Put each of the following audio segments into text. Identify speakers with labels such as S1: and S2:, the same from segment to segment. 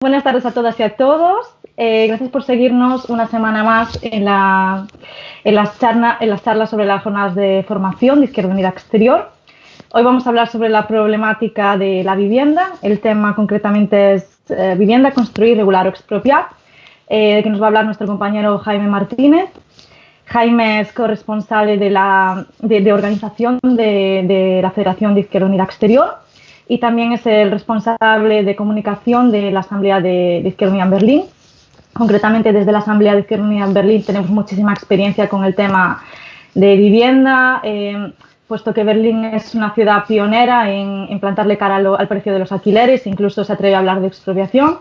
S1: Buenas tardes a todas y a todos. Gracias por seguirnos una semana más en las charlas sobre las jornadas de formación de Izquierda Unida Exterior. Hoy vamos a hablar sobre la problemática de la vivienda. El tema concretamente es vivienda, construir, regular o expropiar, de que nos va a hablar nuestro compañero Jaime Martínez. Jaime es corresponsable de organización de la Federación de Izquierda Unida Exterior y también es el responsable de comunicación de la Asamblea de Izquierda Unida en Berlín. Concretamente, desde la Asamblea de Izquierda Unida en Berlín tenemos muchísima experiencia con el tema de vivienda, puesto que Berlín es una ciudad pionera en plantarle cara al precio de los alquileres, incluso se atreve a hablar de expropiación.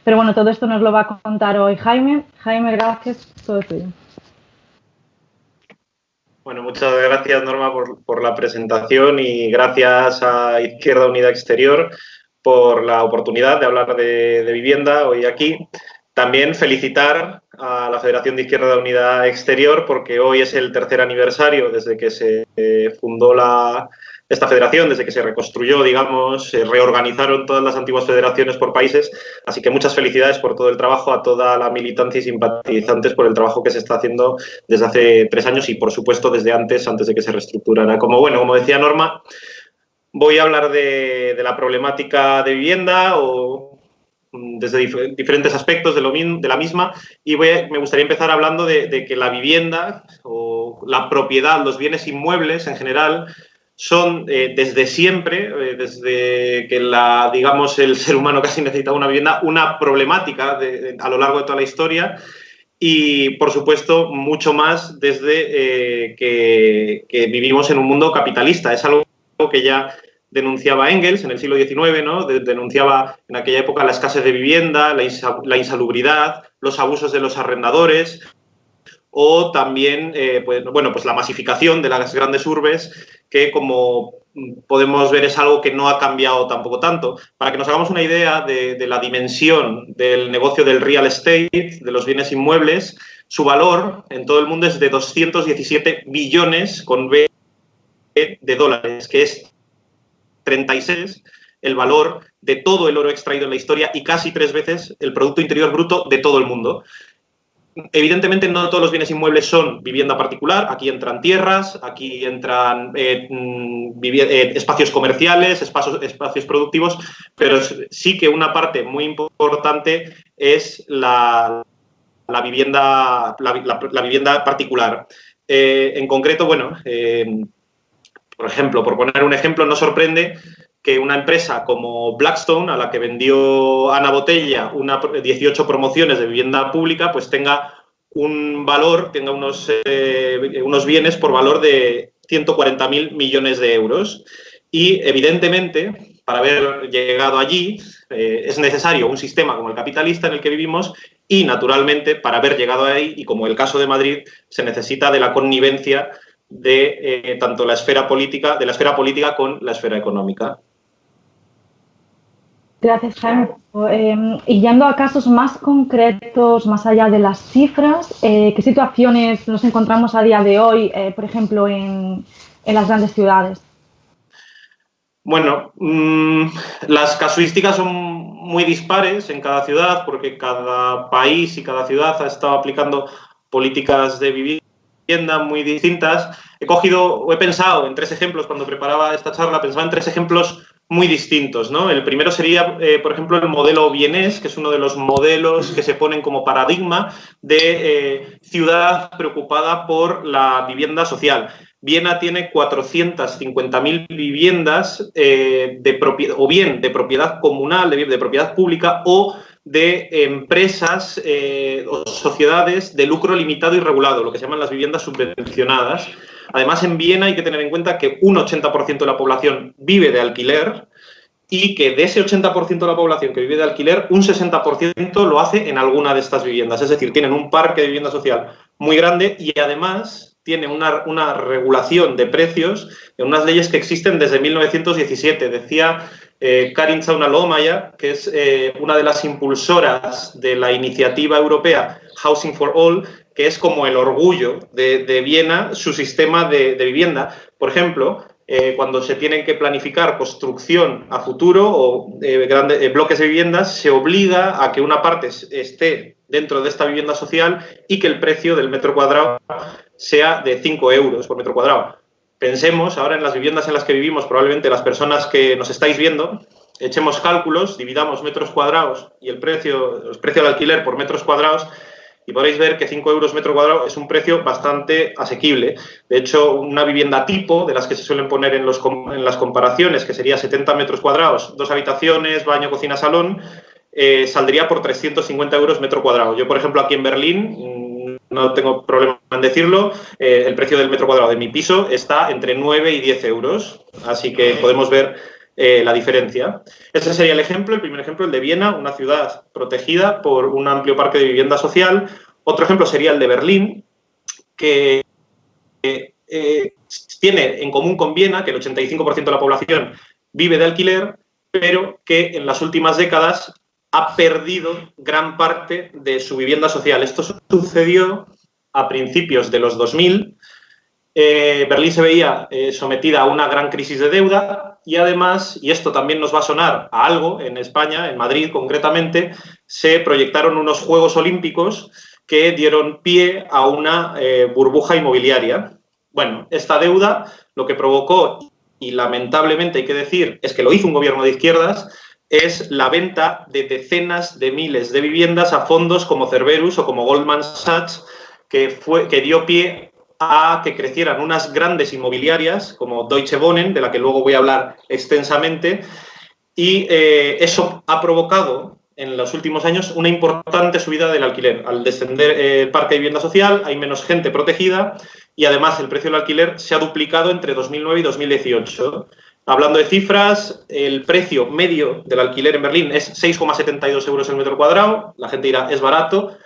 S1: Pero bueno, todo esto nos lo va a contar hoy Jaime. Jaime, gracias, todo tuyo.
S2: Bueno, muchas gracias, Norma, por la presentación y gracias a Izquierda Unida Exterior por la oportunidad de hablar de vivienda hoy aquí. También felicitar a la Federación de Izquierda Unida Exterior porque hoy es el tercer aniversario desde que se fundó esta federación, desde que se reconstruyó, digamos, se reorganizaron todas las antiguas federaciones por países. Así que muchas felicidades por todo el trabajo, a toda la militancia y simpatizantes por el trabajo que se está haciendo desde hace 3 años y, por supuesto, desde antes de que se reestructurara. Como decía Norma, voy a hablar de la problemática de vivienda o desde diferentes aspectos de la misma y me gustaría empezar hablando de que la vivienda o la propiedad, los bienes inmuebles en general, son desde siempre, desde que el ser humano casi necesitaba una vivienda, una problemática a lo largo de toda la historia y, por supuesto, mucho más desde que vivimos en un mundo capitalista. Es algo que ya denunciaba Engels en el siglo XIX, ¿no? Denunciaba en aquella época la escasez de vivienda, la insalubridad, los abusos de los arrendadores o también pues la masificación de las grandes urbes, que como podemos ver es algo que no ha cambiado tampoco tanto. Para que nos hagamos una idea de la dimensión del negocio del real estate, de los bienes inmuebles, su valor en todo el mundo es de 217 billones con B de dólares, que es 36 el valor de todo el oro extraído en la historia y casi 3 veces el Producto Interior Bruto de todo el mundo. Evidentemente, no todos los bienes inmuebles son vivienda particular. Aquí entran tierras, aquí entran espacios comerciales, espacios productivos, pero sí que una parte muy importante es la vivienda particular. En concreto, por ejemplo, por poner un ejemplo, no sorprende que una empresa como Blackstone, a la que vendió Ana Botella 18 promociones de vivienda pública, pues tenga un valor, tenga unos bienes por valor de 140.000 millones de euros. Y, evidentemente, para haber llegado allí, es necesario un sistema como el capitalista en el que vivimos y, naturalmente, para haber llegado ahí, y como el caso de Madrid, se necesita de la connivencia de tanto la esfera política con la esfera económica.
S1: Gracias, Jaime. Y yendo a casos más concretos, más allá de las cifras, ¿qué situaciones nos encontramos a día de hoy, por ejemplo, en las grandes ciudades?
S2: Bueno, las casuísticas son muy dispares en cada ciudad porque cada país y cada ciudad ha estado aplicando políticas de vivienda muy distintas. He pensado en 3 ejemplos cuando preparaba esta charla, pensaba en 3 ejemplos muy distintos, ¿no? El primero sería, por ejemplo, el modelo vienés, que es uno de los modelos que se ponen como paradigma de ciudad preocupada por la vivienda social. Viena tiene 450.000 viviendas o bien de propiedad comunal, de propiedad pública o de empresas o sociedades de lucro limitado y regulado, lo que se llaman las viviendas subvencionadas. Además, en Viena hay que tener en cuenta que un 80% de la población vive de alquiler y que de ese 80% de la población que vive de alquiler, un 60% lo hace en alguna de estas viviendas. Es decir, tienen un parque de vivienda social muy grande y además tiene una regulación de precios en unas leyes que existen desde 1917. Decía Karin Tsauna-Lohmeier, que es una de las impulsoras de la iniciativa europea Housing for All, que es como el orgullo de Viena, su sistema de vivienda. Por ejemplo, cuando se tienen que planificar construcción a futuro o grandes bloques de viviendas, se obliga a que una parte esté dentro de esta vivienda social y que el precio del metro cuadrado sea de 5 euros por metro cuadrado. Pensemos ahora en las viviendas en las que vivimos, probablemente las personas que nos estáis viendo, echemos cálculos, dividamos metros cuadrados y el precio del alquiler por metros cuadrados y podréis ver que 5 euros metro cuadrado es un precio bastante asequible. De hecho, una vivienda tipo, de las que se suelen poner en las comparaciones, que sería 70 metros cuadrados, 2 habitaciones, baño, cocina, salón, saldría por 350 euros metro cuadrado. Yo, por ejemplo, aquí en Berlín, no tengo problema en decirlo, el precio del metro cuadrado de mi piso está entre 9 y 10 euros, así que podemos ver la diferencia. Ese sería el ejemplo, el primer ejemplo, el de Viena, una ciudad protegida por un amplio parque de vivienda social. Otro ejemplo sería el de Berlín, que tiene en común con Viena que el 85% de la población vive de alquiler, pero que en las últimas décadas ha perdido gran parte de su vivienda social. Esto sucedió a principios de los 2000. Berlín se veía sometida a una gran crisis de deuda y además, y esto también nos va a sonar a algo en España, en Madrid concretamente, se proyectaron unos Juegos Olímpicos que dieron pie a una burbuja inmobiliaria. Bueno, esta deuda lo que provocó, y lamentablemente hay que decir, es que lo hizo un gobierno de izquierdas, es la venta de decenas de miles de viviendas a fondos como Cerberus o como Goldman Sachs, que dio pie a que crecieran unas grandes inmobiliarias como Deutsche Wohnen, de la que luego voy a hablar extensamente, y eso ha provocado en los últimos años una importante subida del alquiler. Al descender el parque de vivienda social hay menos gente protegida y además el precio del alquiler se ha duplicado entre 2009 y 2018. Hablando de cifras, el precio medio del alquiler en Berlín es 6,72 euros el metro cuadrado. La gente dirá, es barato,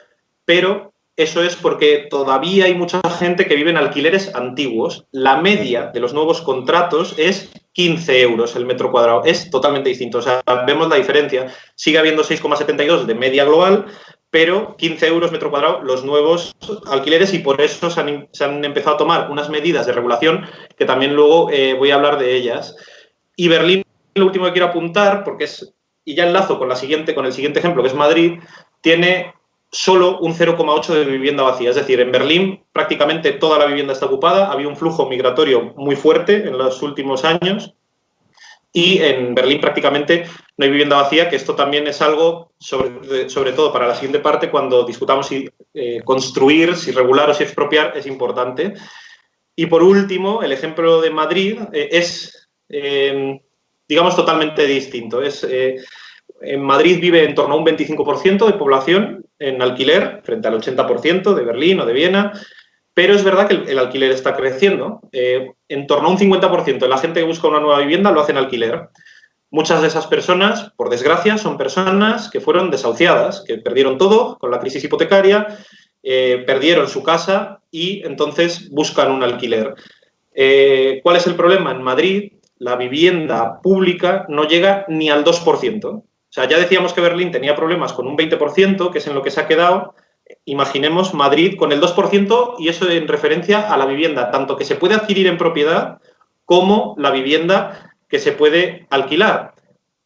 S2: pero eso es porque todavía hay mucha gente que vive en alquileres antiguos. La media de los nuevos contratos es 15 euros el metro cuadrado. Es totalmente distinto. O sea, vemos la diferencia. Sigue habiendo 6,72 de media global, pero 15 euros metro cuadrado los nuevos alquileres y por eso se han empezado a tomar unas medidas de regulación que también luego voy a hablar de ellas. Y Berlín, lo último que quiero apuntar, y ya enlazo con el siguiente ejemplo, que es Madrid, tiene solo un 0,8 de vivienda vacía. Es decir, en Berlín prácticamente toda la vivienda está ocupada, había un flujo migratorio muy fuerte en los últimos años y en Berlín prácticamente no hay vivienda vacía, que esto también es algo, sobre todo para la siguiente parte, cuando discutamos si construir, si regular o si expropiar, es importante. Y por último, el ejemplo de Madrid es, digamos, totalmente distinto. En Madrid vive en torno a un 25% de población en alquiler, frente al 80% de Berlín o de Viena, pero es verdad que el alquiler está creciendo. En torno a un 50% de la gente que busca una nueva vivienda lo hace en alquiler. Muchas de esas personas, por desgracia, son personas que fueron desahuciadas, que perdieron todo con la crisis hipotecaria, perdieron su casa y entonces buscan un alquiler. ¿Cuál es el problema? En Madrid la vivienda pública no llega ni al 2%. O sea, ya decíamos que Berlín tenía problemas con un 20%, que es en lo que se ha quedado. Imaginemos Madrid con el 2% y eso en referencia a la vivienda, tanto que se puede adquirir en propiedad como la vivienda que se puede alquilar.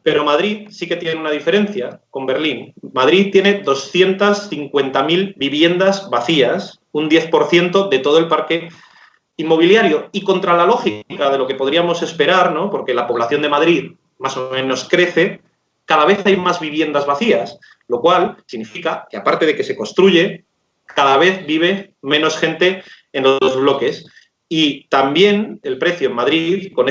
S2: Pero Madrid sí que tiene una diferencia con Berlín. Madrid tiene 250.000 viviendas vacías, un 10% de todo el parque inmobiliario. Y contra la lógica de lo que podríamos esperar, ¿no? Porque la población de Madrid más o menos crece, cada vez hay más viviendas vacías, lo cual significa que aparte de que se construye, cada vez vive menos gente en los bloques. Y también el precio en Madrid, con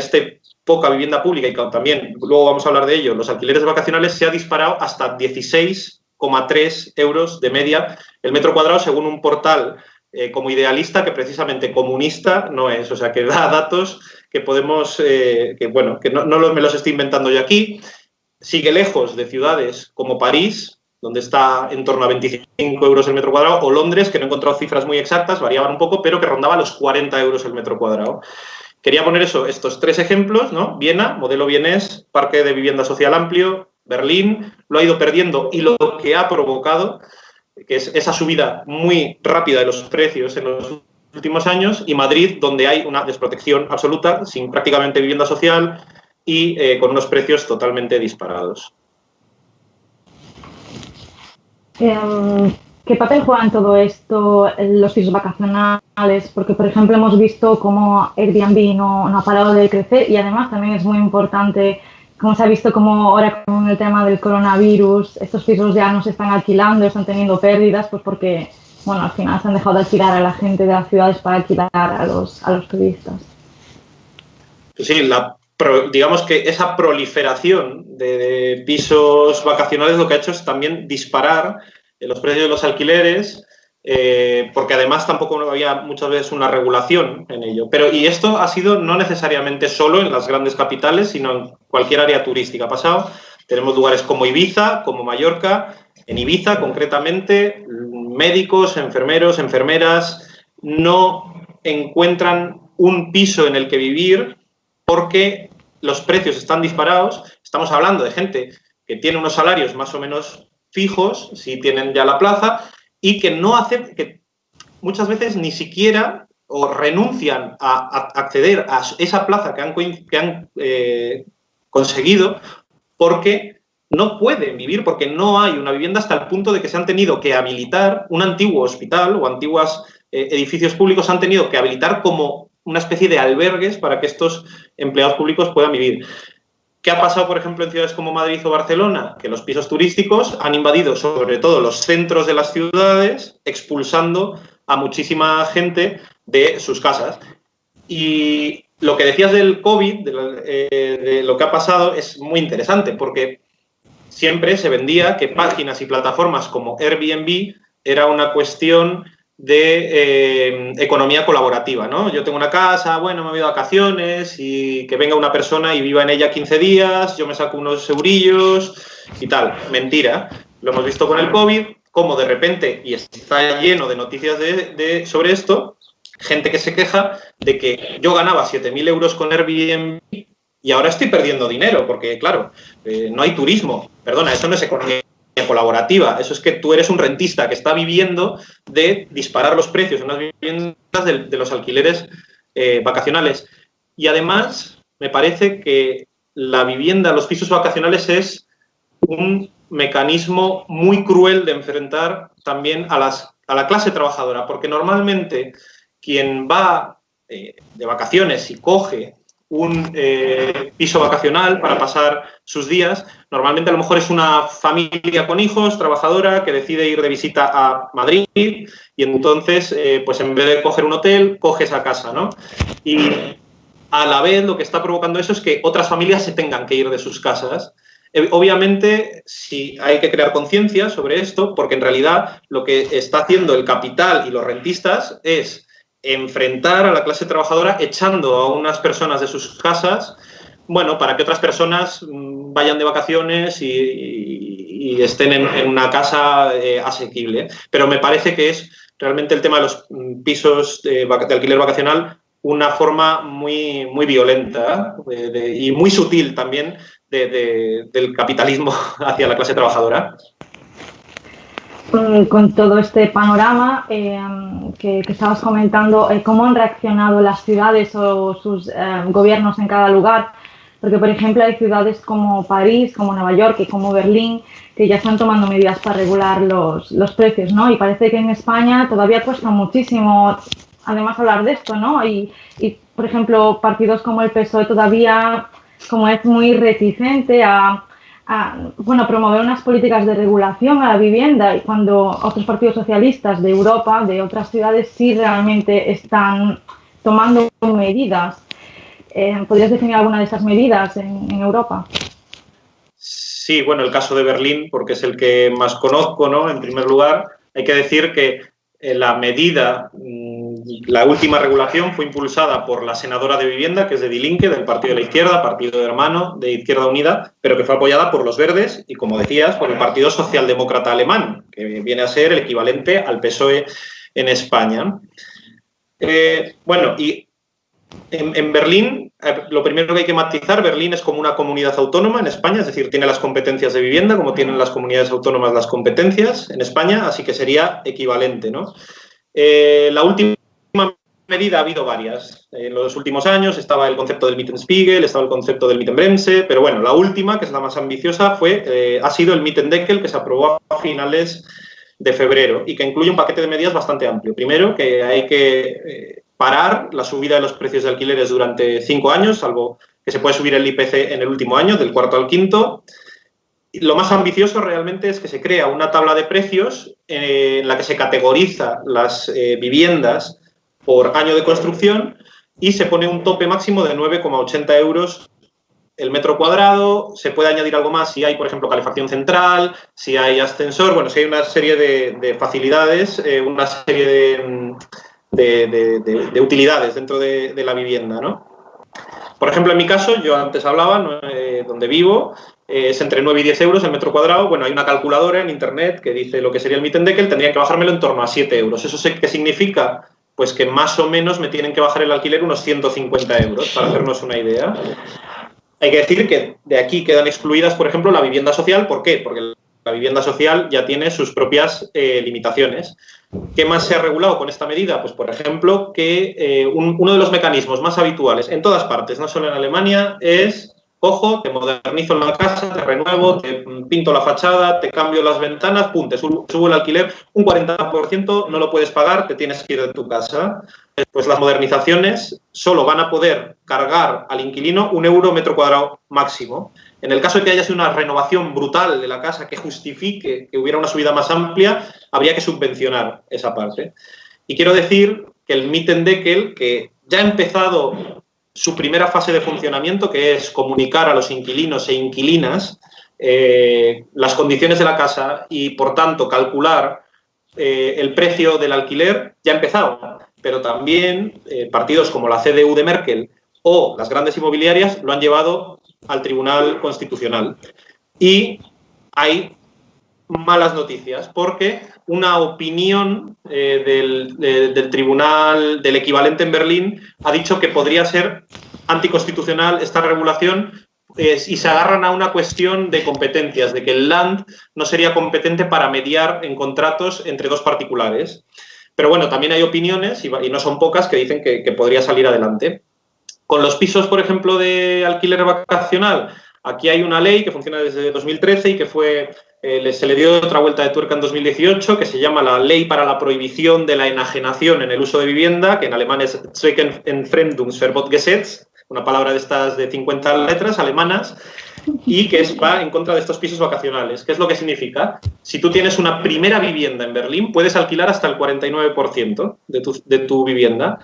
S2: poca vivienda pública y también, luego vamos a hablar de ello, los alquileres vacacionales se ha disparado hasta 16,3 euros de media el metro cuadrado según un portal como Idealista que precisamente comunista no es. O sea, que da datos que podemos, que no me los estoy inventando yo aquí. Sigue lejos de ciudades como París, donde está en torno a 25 euros el metro cuadrado, o Londres, que no he encontrado cifras muy exactas, variaban un poco, pero que rondaba los 40 euros el metro cuadrado. Quería poner estos tres ejemplos, ¿no? Viena, modelo vienés, parque de vivienda social amplio. Berlín lo ha ido perdiendo y lo que ha provocado, que es esa subida muy rápida de los precios en los últimos años, y Madrid, donde hay una desprotección absoluta, sin prácticamente vivienda social y con unos precios totalmente disparados.
S1: ¿Qué papel juegan todo esto los pisos vacacionales? Porque, por ejemplo, hemos visto cómo Airbnb no ha parado de crecer y además también es muy importante, como se ha visto como ahora con el tema del coronavirus, estos pisos ya no se están alquilando, están teniendo pérdidas, pues porque, bueno, al final se han dejado de alquilar a la gente de las ciudades para alquilar a los turistas.
S2: Sí, digamos que esa proliferación de pisos vacacionales lo que ha hecho es también disparar los precios de los alquileres, porque además tampoco había muchas veces una regulación en ello. Y esto ha sido no necesariamente solo en las grandes capitales, sino en cualquier área turística. Ha pasado, tenemos lugares como Ibiza, como Mallorca. En Ibiza, concretamente, médicos, enfermeros, enfermeras no encuentran un piso en el que vivir porque los precios están disparados. Estamos hablando de gente que tiene unos salarios más o menos fijos, si tienen ya la plaza, y que no hacen, que muchas veces ni siquiera o renuncian a acceder a esa plaza que han conseguido porque no pueden vivir, porque no hay una vivienda, hasta el punto de que se han tenido que habilitar un antiguo hospital o antiguos edificios públicos han tenido que habilitar como una especie de albergues para que estos empleados públicos puedan vivir. ¿Qué ha pasado, por ejemplo, en ciudades como Madrid o Barcelona? Que los pisos turísticos han invadido sobre todo los centros de las ciudades, expulsando a muchísima gente de sus casas. Y lo que decías del COVID, de lo que ha pasado, es muy interesante, porque siempre se vendía que páginas y plataformas como Airbnb era una cuestión de economía colaborativa, ¿no? Yo tengo una casa, bueno, me voy de vacaciones y que venga una persona y viva en ella 15 días, yo me saco unos eurillos y tal. Mentira. Lo hemos visto con el COVID, como de repente, y está lleno de noticias sobre esto, gente que se queja de que yo ganaba 7.000 euros con Airbnb y ahora estoy perdiendo dinero porque, claro, no hay turismo. Perdona, eso no es economía colaborativa, eso es que tú eres un rentista que está viviendo de disparar los precios en las viviendas de los alquileres vacacionales. Y además, me parece que la vivienda, los pisos vacacionales es un mecanismo muy cruel de enfrentar también a la clase trabajadora, porque normalmente quien va de vacaciones y coge un piso vacacional para pasar sus días, normalmente a lo mejor es una familia con hijos, trabajadora, que decide ir de visita a Madrid y entonces, pues en vez de coger un hotel, coge esa casa, ¿no? Y a la vez lo que está provocando eso es que otras familias se tengan que ir de sus casas. Obviamente, sí hay que crear conciencia sobre esto, porque en realidad lo que está haciendo el capital y los rentistas es enfrentar a la clase trabajadora echando a unas personas de sus casas, bueno, para que otras personas vayan de vacaciones y estén en una casa asequible. Pero me parece que es realmente el tema de los pisos de alquiler vacacional una forma muy, muy violenta y muy sutil también del capitalismo hacia la clase trabajadora.
S1: Con todo este panorama que estabas comentando, ¿cómo han reaccionado las ciudades o sus gobiernos en cada lugar? Porque, por ejemplo, hay ciudades como París, como Nueva York y como Berlín que ya están tomando medidas para regular los precios, ¿no? Y parece que en España todavía cuesta muchísimo, además, hablar de esto, ¿no? Y por ejemplo, partidos como el PSOE todavía, como es muy reticente a promover unas políticas de regulación a la vivienda, y cuando otros partidos socialistas de Europa, de otras ciudades, sí realmente están tomando medidas. ¿Podrías definir alguna de esas medidas en Europa?
S2: Sí, bueno, el caso de Berlín, porque es el que más conozco, ¿no? En primer lugar, hay que decir que la medida, la última regulación fue impulsada por la senadora de Vivienda, que es de Die Linke, del Partido de la Izquierda, partido hermano de Izquierda Unida, pero que fue apoyada por los Verdes y, como decías, por el Partido Socialdemócrata Alemán, que viene a ser el equivalente al PSOE en España. Bueno, y en Berlín, lo primero que hay que matizar, Berlín es como una comunidad autónoma en España, es decir, tiene las competencias de vivienda, como tienen las comunidades autónomas las competencias en España, así que sería equivalente, ¿no? La última medida ha habido varias. En los últimos años estaba el concepto del Mietenspiegel, estaba el concepto del Mietenbremse, pero bueno, la última, que es la más ambiciosa, ha sido el Mietendeckel, que se aprobó a finales de febrero y que incluye un paquete de medidas bastante amplio. Primero, que hay que parar la subida de los precios de alquileres durante 5 años, salvo que se puede subir el IPC en el último año, del cuarto al quinto. Lo más ambicioso realmente es que se crea una tabla de precios en la que se categoriza las viviendas por año de construcción y se pone un tope máximo de 9,80 euros el metro cuadrado. Se puede añadir algo más si hay, por ejemplo, calefacción central, si hay ascensor, bueno, si hay una serie de facilidades, una serie de utilidades dentro de la vivienda, ¿no? Por ejemplo, en mi caso, yo antes hablaba, ¿no? Donde vivo, es entre 9 y 10 euros el metro cuadrado. Bueno, hay una calculadora en internet que dice lo que sería el Mietendeckel, tendrían que bajármelo en torno a 7 euros. ¿Eso qué significa? Pues que más o menos me tienen que bajar el alquiler unos 150 euros, para hacernos una idea. Hay que decir que de aquí quedan excluidas, por ejemplo, la vivienda social. ¿Por qué? Porque la vivienda social ya tiene sus propias limitaciones. ¿Qué más se ha regulado con esta medida? Pues, por ejemplo, que uno de los mecanismos más habituales en todas partes, no solo en Alemania, es, ojo, te modernizo la casa, te renuevo, te pinto la fachada, te cambio las ventanas, pum, te subo el alquiler, un 40% no lo puedes pagar, te tienes que ir de tu casa. Pues las modernizaciones solo van a poder cargar al inquilino 1 euro metro cuadrado máximo. En el caso de que haya sido una renovación brutal de la casa que justifique que hubiera una subida más amplia, habría que subvencionar esa parte. Y quiero decir que el Mietendeckel, que ya ha empezado su primera fase de funcionamiento, que es comunicar a los inquilinos e inquilinas las condiciones de la casa y, por tanto, calcular el precio del alquiler, ya ha empezado. Pero también partidos como la CDU de Merkel o las grandes inmobiliarias lo han llevado al Tribunal Constitucional. Y hay malas noticias, porque una opinión del tribunal, del equivalente en Berlín, ha dicho que podría ser anticonstitucional esta regulación y se agarran a una cuestión de competencias, de que el Land no sería competente para mediar en contratos entre dos particulares. Pero bueno, también hay opiniones, y no son pocas, que dicen que podría salir adelante. Con los pisos, por ejemplo, de alquiler vacacional, aquí hay una ley que funciona desde 2013 y que se le dio otra vuelta de tuerca en 2018, que se llama la Ley para la Prohibición de la Enajenación en el Uso de Vivienda, que en alemán es Zweckentfremdungsverbotsgesetz, una palabra de estas de 50 letras alemanas, y que va en contra de estos pisos vacacionales. ¿Qué es lo que significa? Si tú tienes una primera vivienda en Berlín, puedes alquilar hasta el 49% de tu vivienda.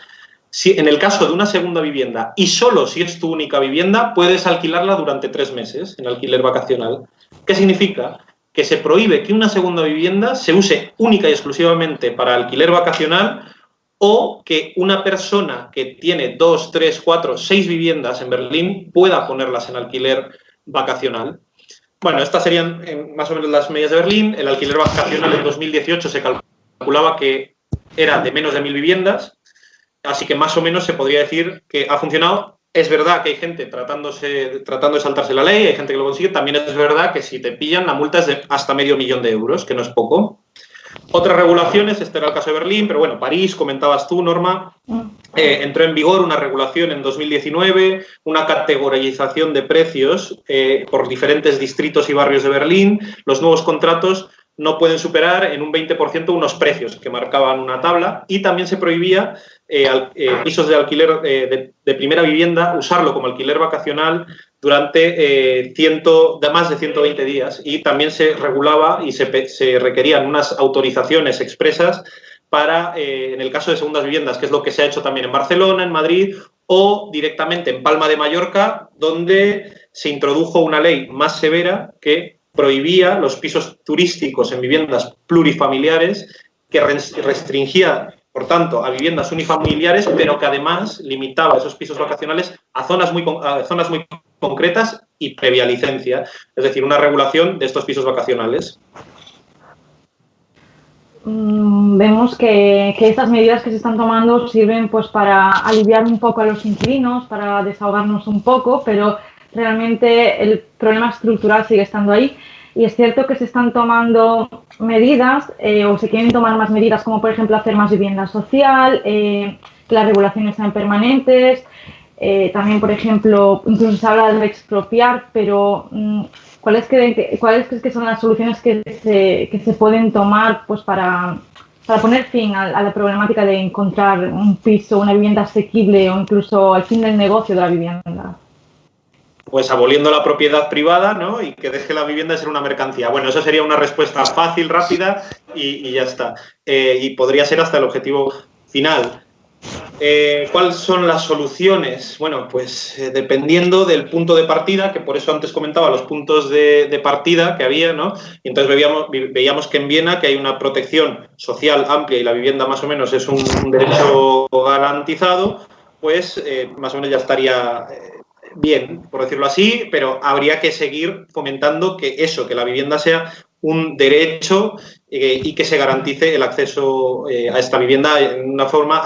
S2: Si, en el caso de una segunda vivienda, y solo si es tu única vivienda, puedes alquilarla durante 3 meses en alquiler vacacional. ¿Qué significa? Que se prohíbe que una segunda vivienda se use única y exclusivamente para alquiler vacacional, o que una persona que tiene 2, 3, 4, 6 viviendas en Berlín pueda ponerlas en alquiler vacacional. Bueno, estas serían más o menos las medidas de Berlín. El alquiler vacacional en 2018 se calculaba que era de menos de 1.000 viviendas, así que más o menos se podría decir que ha funcionado. Es verdad que hay gente tratando de saltarse la ley, hay gente que lo consigue. También es verdad que si te pillan, la multa es de hasta $500.000 euros, que no es poco. Otras regulaciones, este era el caso de Berlín, pero bueno, París, comentabas tú, Norma, entró en vigor una regulación en 2019, una categorización de precios por diferentes distritos y barrios de Berlín. Los nuevos contratos no pueden superar en un 20% unos precios que marcaban una tabla, y también se prohibía pisos de alquiler de primera vivienda usarlo como alquiler vacacional durante más de 120 días, y también se regulaba y se requerían unas autorizaciones expresas para, en el caso de segundas viviendas, que es lo que se ha hecho también en Barcelona, en Madrid o directamente en Palma de Mallorca, donde se introdujo una ley más severa que prohibía los pisos turísticos en viviendas plurifamiliares, que restringía, por tanto, a viviendas unifamiliares, pero que además limitaba esos pisos vacacionales a zonas muy concretas y previa licencia, es decir, una regulación de estos pisos vacacionales.
S1: Vemos que estas medidas que se están tomando sirven pues para aliviar un poco a los inquilinos, para desahogarnos un poco, pero realmente el problema estructural sigue estando ahí. Y es cierto que se están tomando medidas o se quieren tomar más medidas, como por ejemplo hacer más vivienda social, que las regulaciones sean permanentes. También, por ejemplo, incluso se habla de expropiar, pero ¿cuáles crees que son las soluciones que se pueden tomar pues, para poner fin a la problemática de encontrar un piso, una vivienda asequible o incluso al fin del negocio de la vivienda?
S2: Pues aboliendo la propiedad privada, ¿no? Y que deje la vivienda de ser una mercancía. Bueno, eso sería una respuesta fácil, rápida y ya está. Y podría ser hasta el objetivo final. ¿Cuáles son las soluciones? Bueno, pues dependiendo del punto de partida, que por eso antes comentaba los puntos de partida que había, ¿no? Y entonces veíamos que en Viena que hay una protección social amplia y la vivienda más o menos es un derecho garantizado, pues más o menos ya estaría bien, por decirlo así, pero habría que seguir fomentando que la vivienda sea un derecho y que se garantice el acceso a esta vivienda en una forma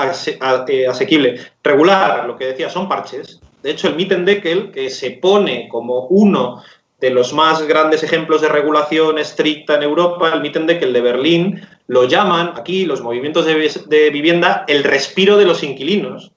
S2: asequible. Regular, lo que decía, son parches. De hecho, el Mietendeckel, que se pone como uno de los más grandes ejemplos de regulación estricta en Europa, el Mietendeckel de Berlín, lo llaman aquí los movimientos de vivienda el respiro de los inquilinos.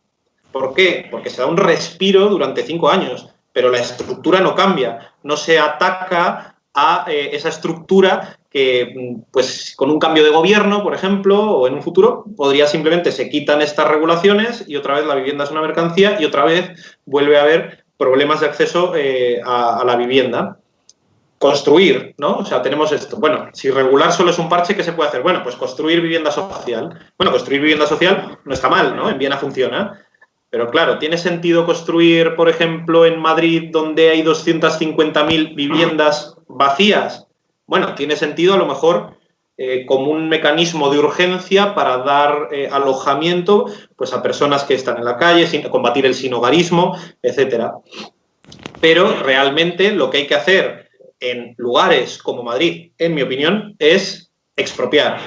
S2: ¿Por qué? Porque se da un respiro durante 5 años, pero la estructura no cambia, no se ataca a esa estructura que, pues, con un cambio de gobierno, por ejemplo, o en un futuro, podría simplemente se quitan estas regulaciones y otra vez la vivienda es una mercancía y otra vez vuelve a haber problemas de acceso a la vivienda. Construir, ¿no? O sea, tenemos esto. Bueno, si regular solo es un parche, ¿qué se puede hacer? Bueno, pues construir vivienda social. Bueno, construir vivienda social no está mal, ¿no? En Viena funciona. Pero claro, ¿tiene sentido construir, por ejemplo, en Madrid, donde hay 250.000 viviendas vacías? Bueno, tiene sentido a lo mejor como un mecanismo de urgencia para dar alojamiento pues, a personas que están en la calle, combatir el sinhogarismo, etcétera. Pero realmente lo que hay que hacer en lugares como Madrid, en mi opinión, es expropiar.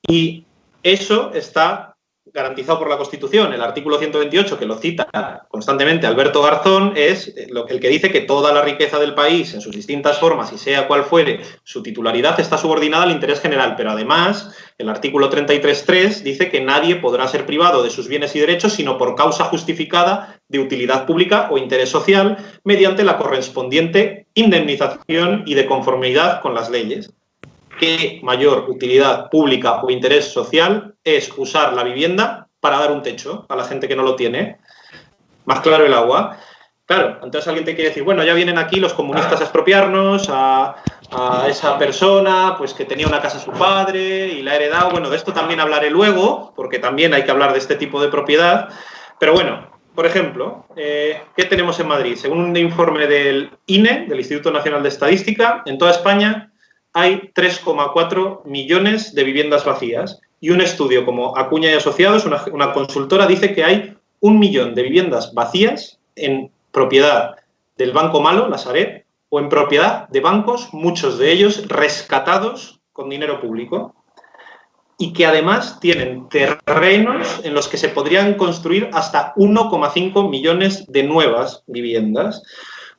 S2: Y eso está garantizado por la Constitución. El artículo 128, que lo cita constantemente Alberto Garzón, es el que dice que toda la riqueza del país, en sus distintas formas y sea cual fuere su titularidad, está subordinada al interés general. Pero además, el artículo 33.3 dice que nadie podrá ser privado de sus bienes y derechos sino por causa justificada de utilidad pública o interés social mediante la correspondiente indemnización y de conformidad con las leyes. ¿Qué mayor utilidad pública o interés social es usar la vivienda para dar un techo a la gente que no lo tiene? Más claro el agua. Claro, entonces alguien te quiere decir, bueno, ya vienen aquí los comunistas a expropiarnos a esa persona pues que tenía una casa a su padre y la ha heredado. Bueno, de esto también hablaré luego, porque también hay que hablar de este tipo de propiedad. Pero bueno, por ejemplo, ¿qué tenemos en Madrid? Según un informe del INE, del Instituto Nacional de Estadística, en toda España hay 3,4 millones de viviendas vacías y un estudio como Acuña y Asociados, una consultora, dice que hay 1 millón de viviendas vacías en propiedad del Banco Malo, la Sareb, o en propiedad de bancos, muchos de ellos rescatados con dinero público y que además tienen terrenos en los que se podrían construir hasta 1,5 millones de nuevas viviendas.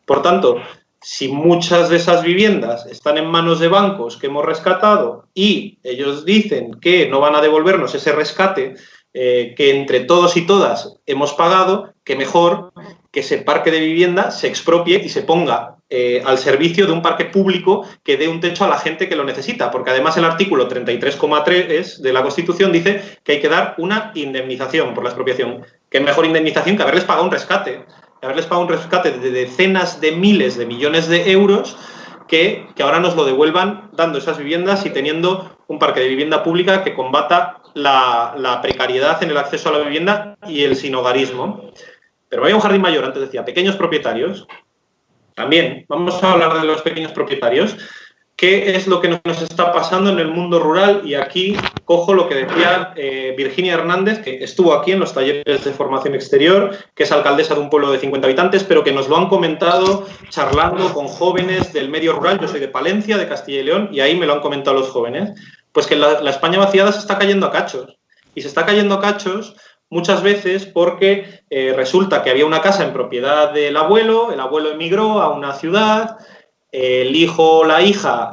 S2: Por tanto, si muchas de esas viviendas están en manos de bancos que hemos rescatado y ellos dicen que no van a devolvernos ese rescate que entre todos y todas hemos pagado, que mejor que ese parque de vivienda se expropie y se ponga al servicio de un parque público que dé un techo a la gente que lo necesita, porque además el artículo 33,3 de la Constitución dice que hay que dar una indemnización por la expropiación. ¿Qué mejor indemnización que haberles pagado un rescate? Haberles pagado un rescate de decenas de miles de millones de euros que ahora nos lo devuelvan dando esas viviendas y teniendo un parque de vivienda pública que combata la precariedad en el acceso a la vivienda y el sinhogarismo. Pero hay un jardín mayor, antes decía, pequeños propietarios. También vamos a hablar de los pequeños propietarios. ¿Qué es lo que nos está pasando en el mundo rural? Y aquí cojo lo que decía Virginia Hernández, que estuvo aquí en los talleres de formación exterior, que es alcaldesa de un pueblo de 50 habitantes, pero que nos lo han comentado charlando con jóvenes del medio rural. Yo soy de Palencia, de Castilla y León, y ahí me lo han comentado los jóvenes. Pues que la España vaciada se está cayendo a cachos. Y se está cayendo a cachos muchas veces porque resulta que había una casa en propiedad del abuelo, el abuelo emigró a una ciudad, el hijo o la hija,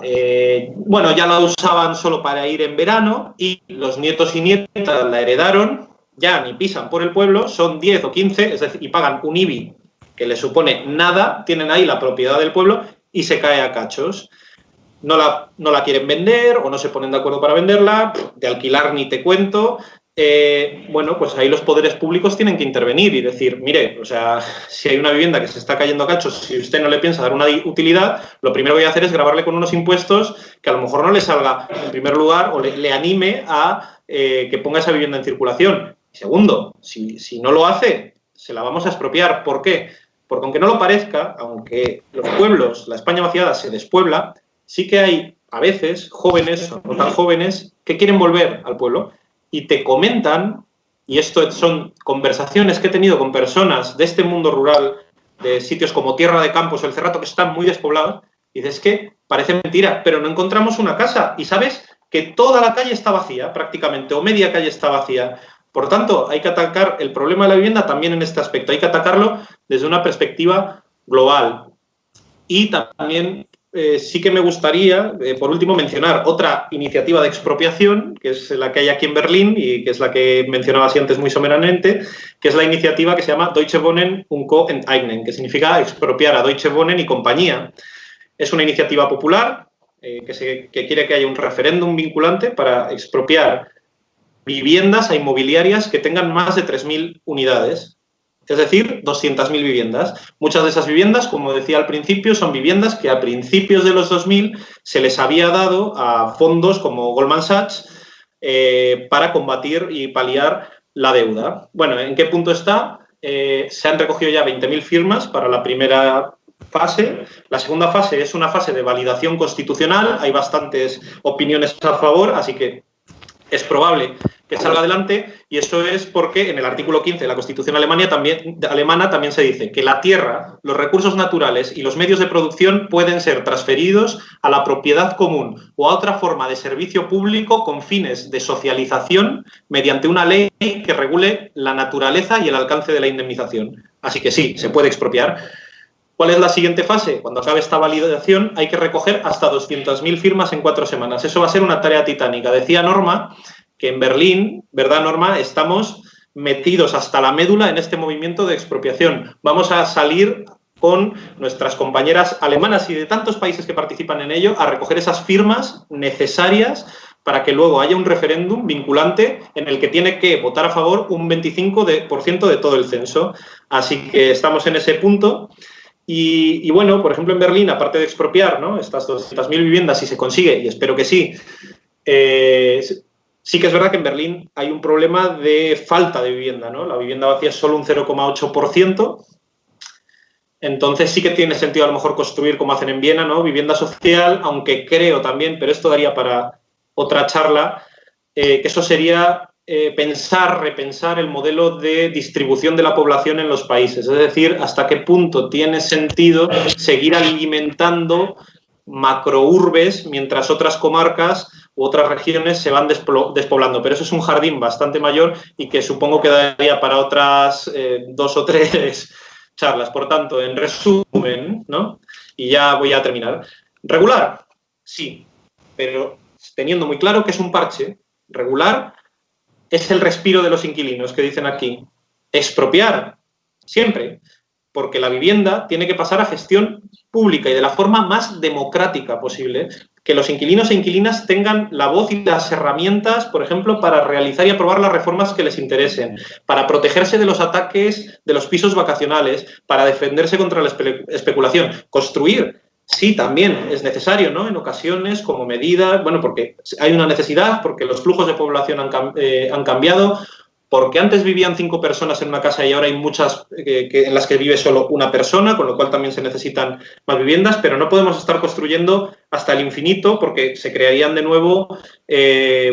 S2: bueno, ya la usaban solo para ir en verano y los nietos y nietas la heredaron ya ni pisan por el pueblo, son 10 o 15, es decir, y pagan un IBI que les supone nada, tienen ahí la propiedad del pueblo y se cae a cachos. No la quieren vender o no se ponen de acuerdo para venderla, de alquilar ni te cuento. Bueno, pues ahí los poderes públicos tienen que intervenir y decir, mire, o sea, si hay una vivienda que se está cayendo a cachos, si usted no le piensa dar una utilidad, lo primero que voy a hacer es grabarle con unos impuestos que a lo mejor no le salga en primer lugar o le anime a que ponga esa vivienda en circulación. Segundo, si no lo hace, se la vamos a expropiar. ¿Por qué? Porque aunque no lo parezca, aunque los pueblos, la España vaciada se despuebla, sí que hay a veces jóvenes o no tan jóvenes que quieren volver al pueblo y te comentan, y esto son conversaciones que he tenido con personas de este mundo rural, de sitios como Tierra de Campos o El Cerrato, que están muy despoblados, y dices que parece mentira, pero no encontramos una casa. Y sabes que toda la calle está vacía, prácticamente, o media calle está vacía. Por tanto, hay que atacar el problema de la vivienda también en este aspecto. Hay que atacarlo desde una perspectiva global. Y también sí que me gustaría, por último, mencionar otra iniciativa de expropiación, que es la que hay aquí en Berlín y que es la que mencionaba así antes muy someramente, que es la iniciativa que se llama Deutsche Wohnen und Co. enteignen, que significa expropiar a Deutsche Wohnen y compañía. Es una iniciativa popular que quiere que haya un referéndum vinculante para expropiar viviendas a inmobiliarias que tengan más de 3.000 unidades. Es decir, 200.000 viviendas. Muchas de esas viviendas, como decía al principio, son viviendas que a principios de los 2000 se les había dado a fondos como Goldman Sachs para combatir y paliar la deuda. Bueno, ¿en qué punto está? Se han recogido ya 20.000 firmas para la primera fase. La segunda fase es una fase de validación constitucional. Hay bastantes opiniones a favor, así que es probable que salga adelante, y eso es porque en el artículo 15 de la Constitución alemana también se dice que la tierra, los recursos naturales y los medios de producción pueden ser transferidos a la propiedad común o a otra forma de servicio público con fines de socialización mediante una ley que regule la naturaleza y el alcance de la indemnización. Así que sí, se puede expropiar. ¿Cuál es la siguiente fase? Cuando acabe esta validación hay que recoger hasta 200.000 firmas en 4 semanas. Eso va a ser una tarea titánica. Decía Norma que en Berlín, ¿verdad, Norma?, estamos metidos hasta la médula en este movimiento de expropiación. Vamos a salir con nuestras compañeras alemanas y de tantos países que participan en ello a recoger esas firmas necesarias para que luego haya un referéndum vinculante en el que tiene que votar a favor un 25% de todo el censo. Así que estamos en ese punto. Y bueno, por ejemplo, en Berlín, aparte de expropiar, ¿no?, estas 200.000 viviendas, si se consigue, y espero que sí, sí que es verdad que en Berlín hay un problema de falta de vivienda, ¿no? La vivienda vacía es solo un 0,8%. Entonces sí que tiene sentido a lo mejor construir, como hacen en Viena, ¿no?, vivienda social, aunque creo también, pero esto daría para otra charla, que eso sería repensar el modelo de distribución de la población en los países. Es decir, hasta qué punto tiene sentido seguir alimentando macrourbes mientras otras comarcas u otras regiones se van despoblando. Pero eso es un jardín bastante mayor y que supongo que daría para otras 2 o 3 charlas. Por tanto, en resumen, ¿no?, y ya voy a terminar. ¿Regular? Sí, pero teniendo muy claro que es un parche. Regular es el respiro de los inquilinos, que dicen aquí. Expropiar, siempre, porque la vivienda tiene que pasar a gestión pública y de la forma más democrática posible, que los inquilinos e inquilinas tengan la voz y las herramientas, por ejemplo, para realizar y aprobar las reformas que les interesen, para protegerse de los ataques de los pisos vacacionales, para defenderse contra la especulación. Construir, sí, también es necesario, ¿no?, en ocasiones, como medida, bueno, porque hay una necesidad, porque los flujos de población han cambiado, porque antes vivían 5 personas en una casa y ahora hay muchas en las que vive solo una persona, con lo cual también se necesitan más viviendas, pero no podemos estar construyendo hasta el infinito porque se crearían de nuevo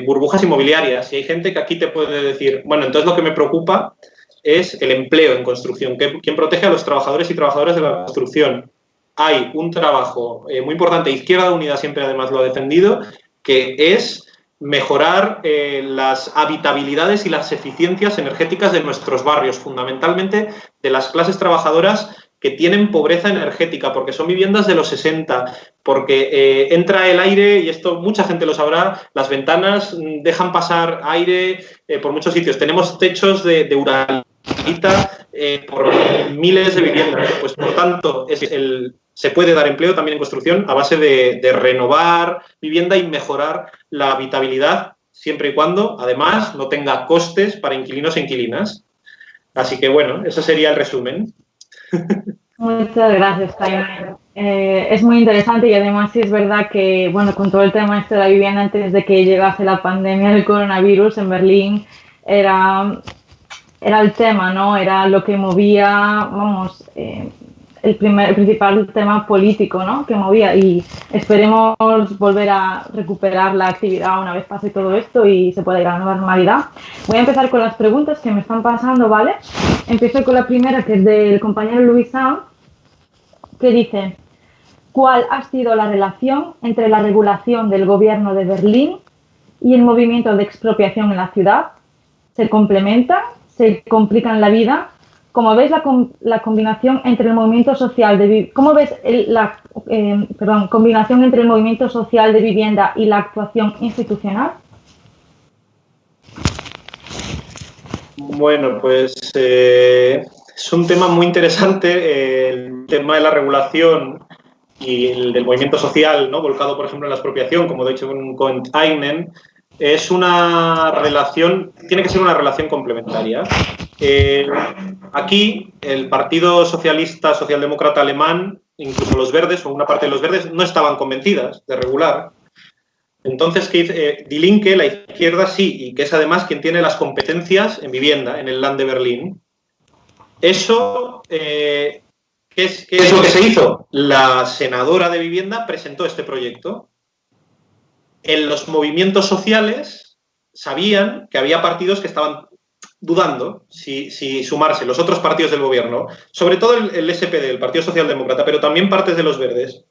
S2: burbujas inmobiliarias. Y hay gente que aquí te puede decir, bueno, entonces lo que me preocupa es el empleo en construcción. ¿Quién protege a los trabajadores y trabajadoras de la construcción? Hay un trabajo muy importante, Izquierda Unida siempre además lo ha defendido, que es mejorar las habitabilidades y las eficiencias energéticas de nuestros barrios, fundamentalmente de las clases trabajadoras que tienen pobreza energética, porque son viviendas de los 60, porque entra el aire, y esto mucha gente lo sabrá, las ventanas dejan pasar aire por muchos sitios. Tenemos techos de uralita por miles de viviendas. Pues, por tanto, se puede dar empleo también en construcción a base de renovar vivienda y mejorar la habitabilidad, siempre y cuando, además, no tenga costes para inquilinos e inquilinas. Así que, bueno, ese sería el resumen.
S1: Muchas gracias, Jaime. Es muy interesante y además sí es verdad que, bueno, con todo el tema este de la vivienda, antes de que llegase la pandemia del coronavirus en Berlín, era el tema, ¿no? Era lo que movía, vamos, el principal tema político, ¿no? Que movía, y esperemos volver a recuperar la actividad una vez pase todo esto y se pueda ir a la normalidad. Voy a empezar con las preguntas que me están pasando, ¿vale? Empiezo con la primera, que es del compañero Luis Sanz, que dice: ¿cuál ha sido la relación entre la regulación del gobierno de Berlín y el movimiento de expropiación en la ciudad? ¿Se complementan? ¿Se complican la vida? ¿Cómo ves la combinación entre el movimiento social de combinación entre el movimiento social de vivienda y la actuación institucional?
S2: Bueno, pues es un tema muy interesante, el tema de la regulación y el del movimiento social, ¿no? Volcado, por ejemplo, en la expropiación, como de hecho con Einen. Es una relación, tiene que ser una relación complementaria. Aquí, el Partido Socialista, Socialdemócrata Alemán, incluso los verdes, o una parte de los verdes, no estaban convencidas de regular. Entonces, ¿qué dice? Die Linke, la izquierda, sí, y que es además quien tiene las competencias en vivienda, en el Land de Berlín. Eso, ¿qué es lo que se hizo? La senadora de vivienda presentó este proyecto. En los movimientos sociales sabían que había partidos que estaban dudando si sumarse, los otros partidos del gobierno, sobre todo el SPD, el Partido Socialdemócrata, pero también partes de los verdes.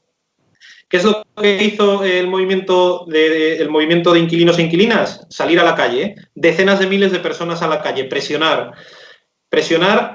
S2: ¿Qué es lo que hizo el movimiento de inquilinos e inquilinas? Salir a la calle, decenas de miles de personas a la calle, presionar,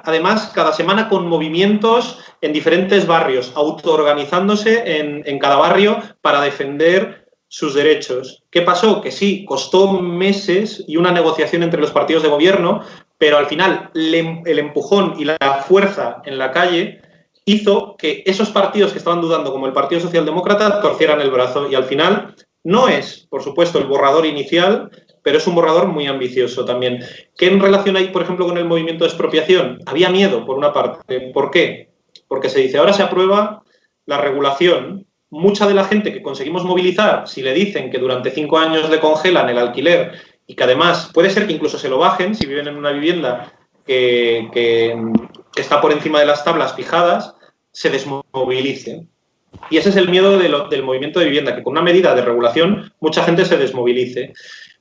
S2: además, cada semana con movimientos en diferentes barrios, autoorganizándose en cada barrio para defender sus derechos. ¿Qué pasó? Que sí, costó meses y una negociación entre los partidos de gobierno, pero al final el empujón y la fuerza en la calle hizo que esos partidos que estaban dudando, como el Partido Socialdemócrata, torcieran el brazo, y al final no es, por supuesto, el borrador inicial, pero es un borrador muy ambicioso también. ¿Qué en relación hay, por ejemplo, con el movimiento de expropiación? Había miedo, por una parte. ¿Por qué? Porque se dice, ahora se aprueba la regulación. Mucha de la gente que conseguimos movilizar, si le dicen que durante 5 años le congelan el alquiler y que además puede ser que incluso se lo bajen si viven en una vivienda que está por encima de las tablas fijadas, se desmovilice. Y ese es el miedo del movimiento de vivienda, que con una medida de regulación mucha gente se desmovilice.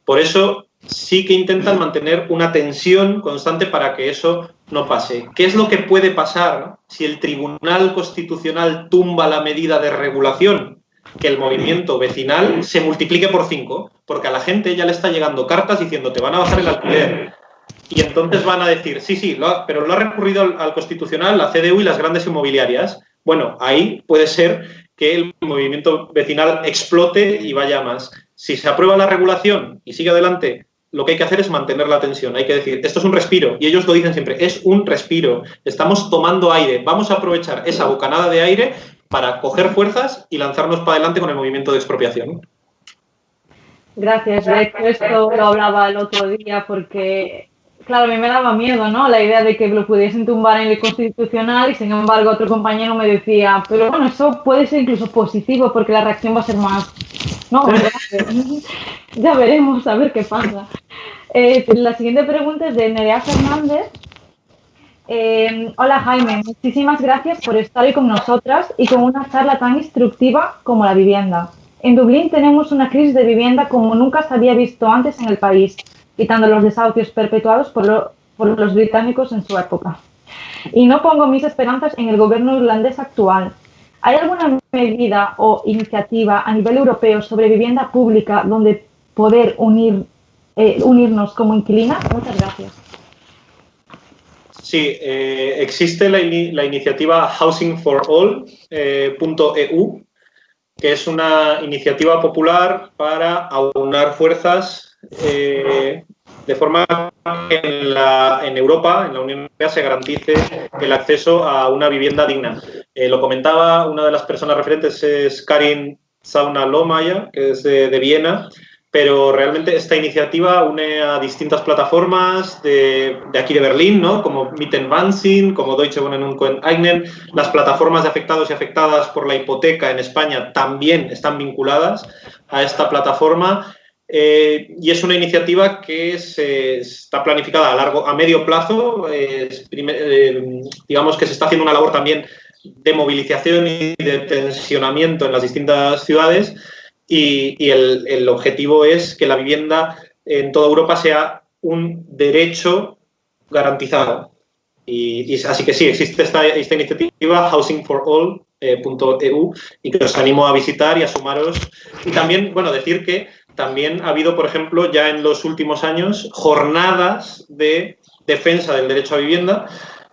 S2: Por eso sí que intentan mantener una tensión constante para que eso no pase. ¿Qué es lo que puede pasar si el Tribunal Constitucional tumba la medida de regulación? Que el movimiento vecinal se multiplique por 5, porque a la gente ya le está llegando cartas diciendo te van a bajar el alquiler. Y entonces van a decir, sí, pero lo ha recurrido al Constitucional, la CDU y las grandes inmobiliarias. Bueno, ahí puede ser que el movimiento vecinal explote y vaya más. Si se aprueba la regulación y sigue adelante, lo que hay que hacer es mantener la tensión. Hay que decir, esto es un respiro, y ellos lo dicen siempre, es un respiro. Estamos tomando aire, vamos a aprovechar esa bocanada de aire para coger fuerzas y lanzarnos para adelante con el movimiento de expropiación.
S1: Gracias. De hecho, esto lo hablaba el otro día porque, claro, a mí me daba miedo, ¿no? La idea de que lo pudiesen tumbar en el Constitucional, y sin embargo otro compañero me decía, pero bueno, eso puede ser incluso positivo porque la reacción va a ser más... No, ya veremos, a ver qué pasa. La siguiente pregunta es de Nerea Fernández. Hola Jaime, muchísimas gracias por estar hoy con nosotras y con una charla tan instructiva como la vivienda. En Dublín tenemos una crisis de vivienda como nunca se había visto antes en el país, quitando los desahucios perpetuados por los británicos en su época. Y no pongo mis esperanzas en el gobierno irlandés actual. ¿Hay alguna medida o iniciativa a nivel europeo sobre vivienda pública donde poder unirnos como inquilinas? Muchas gracias.
S2: Sí, existe la iniciativa housingforall.eu, que es una iniciativa popular para aunar fuerzas de forma que en Europa, en la Unión Europea, se garantice el acceso a una vivienda digna. Lo comentaba, una de las personas referentes es Karin Zauna-Lohmeier, que es de Viena, pero realmente esta iniciativa une a distintas plataformas de aquí de Berlín, ¿no? Como Mieten-Wannsinn, como Deutsche Wohnen und Eignen. Las plataformas de afectados y afectadas por la hipoteca en España también están vinculadas a esta plataforma. Y es una iniciativa que está planificada a medio plazo. Digamos que se está haciendo una labor también de movilización y de tensionamiento en las distintas ciudades. Y el objetivo es que la vivienda en toda Europa sea un derecho garantizado. Y así que sí, existe esta iniciativa housingforall.eu y que os animo a visitar y a sumaros. Y también, bueno, decir que también ha habido, por ejemplo, ya en los últimos años, jornadas de defensa del derecho a vivienda.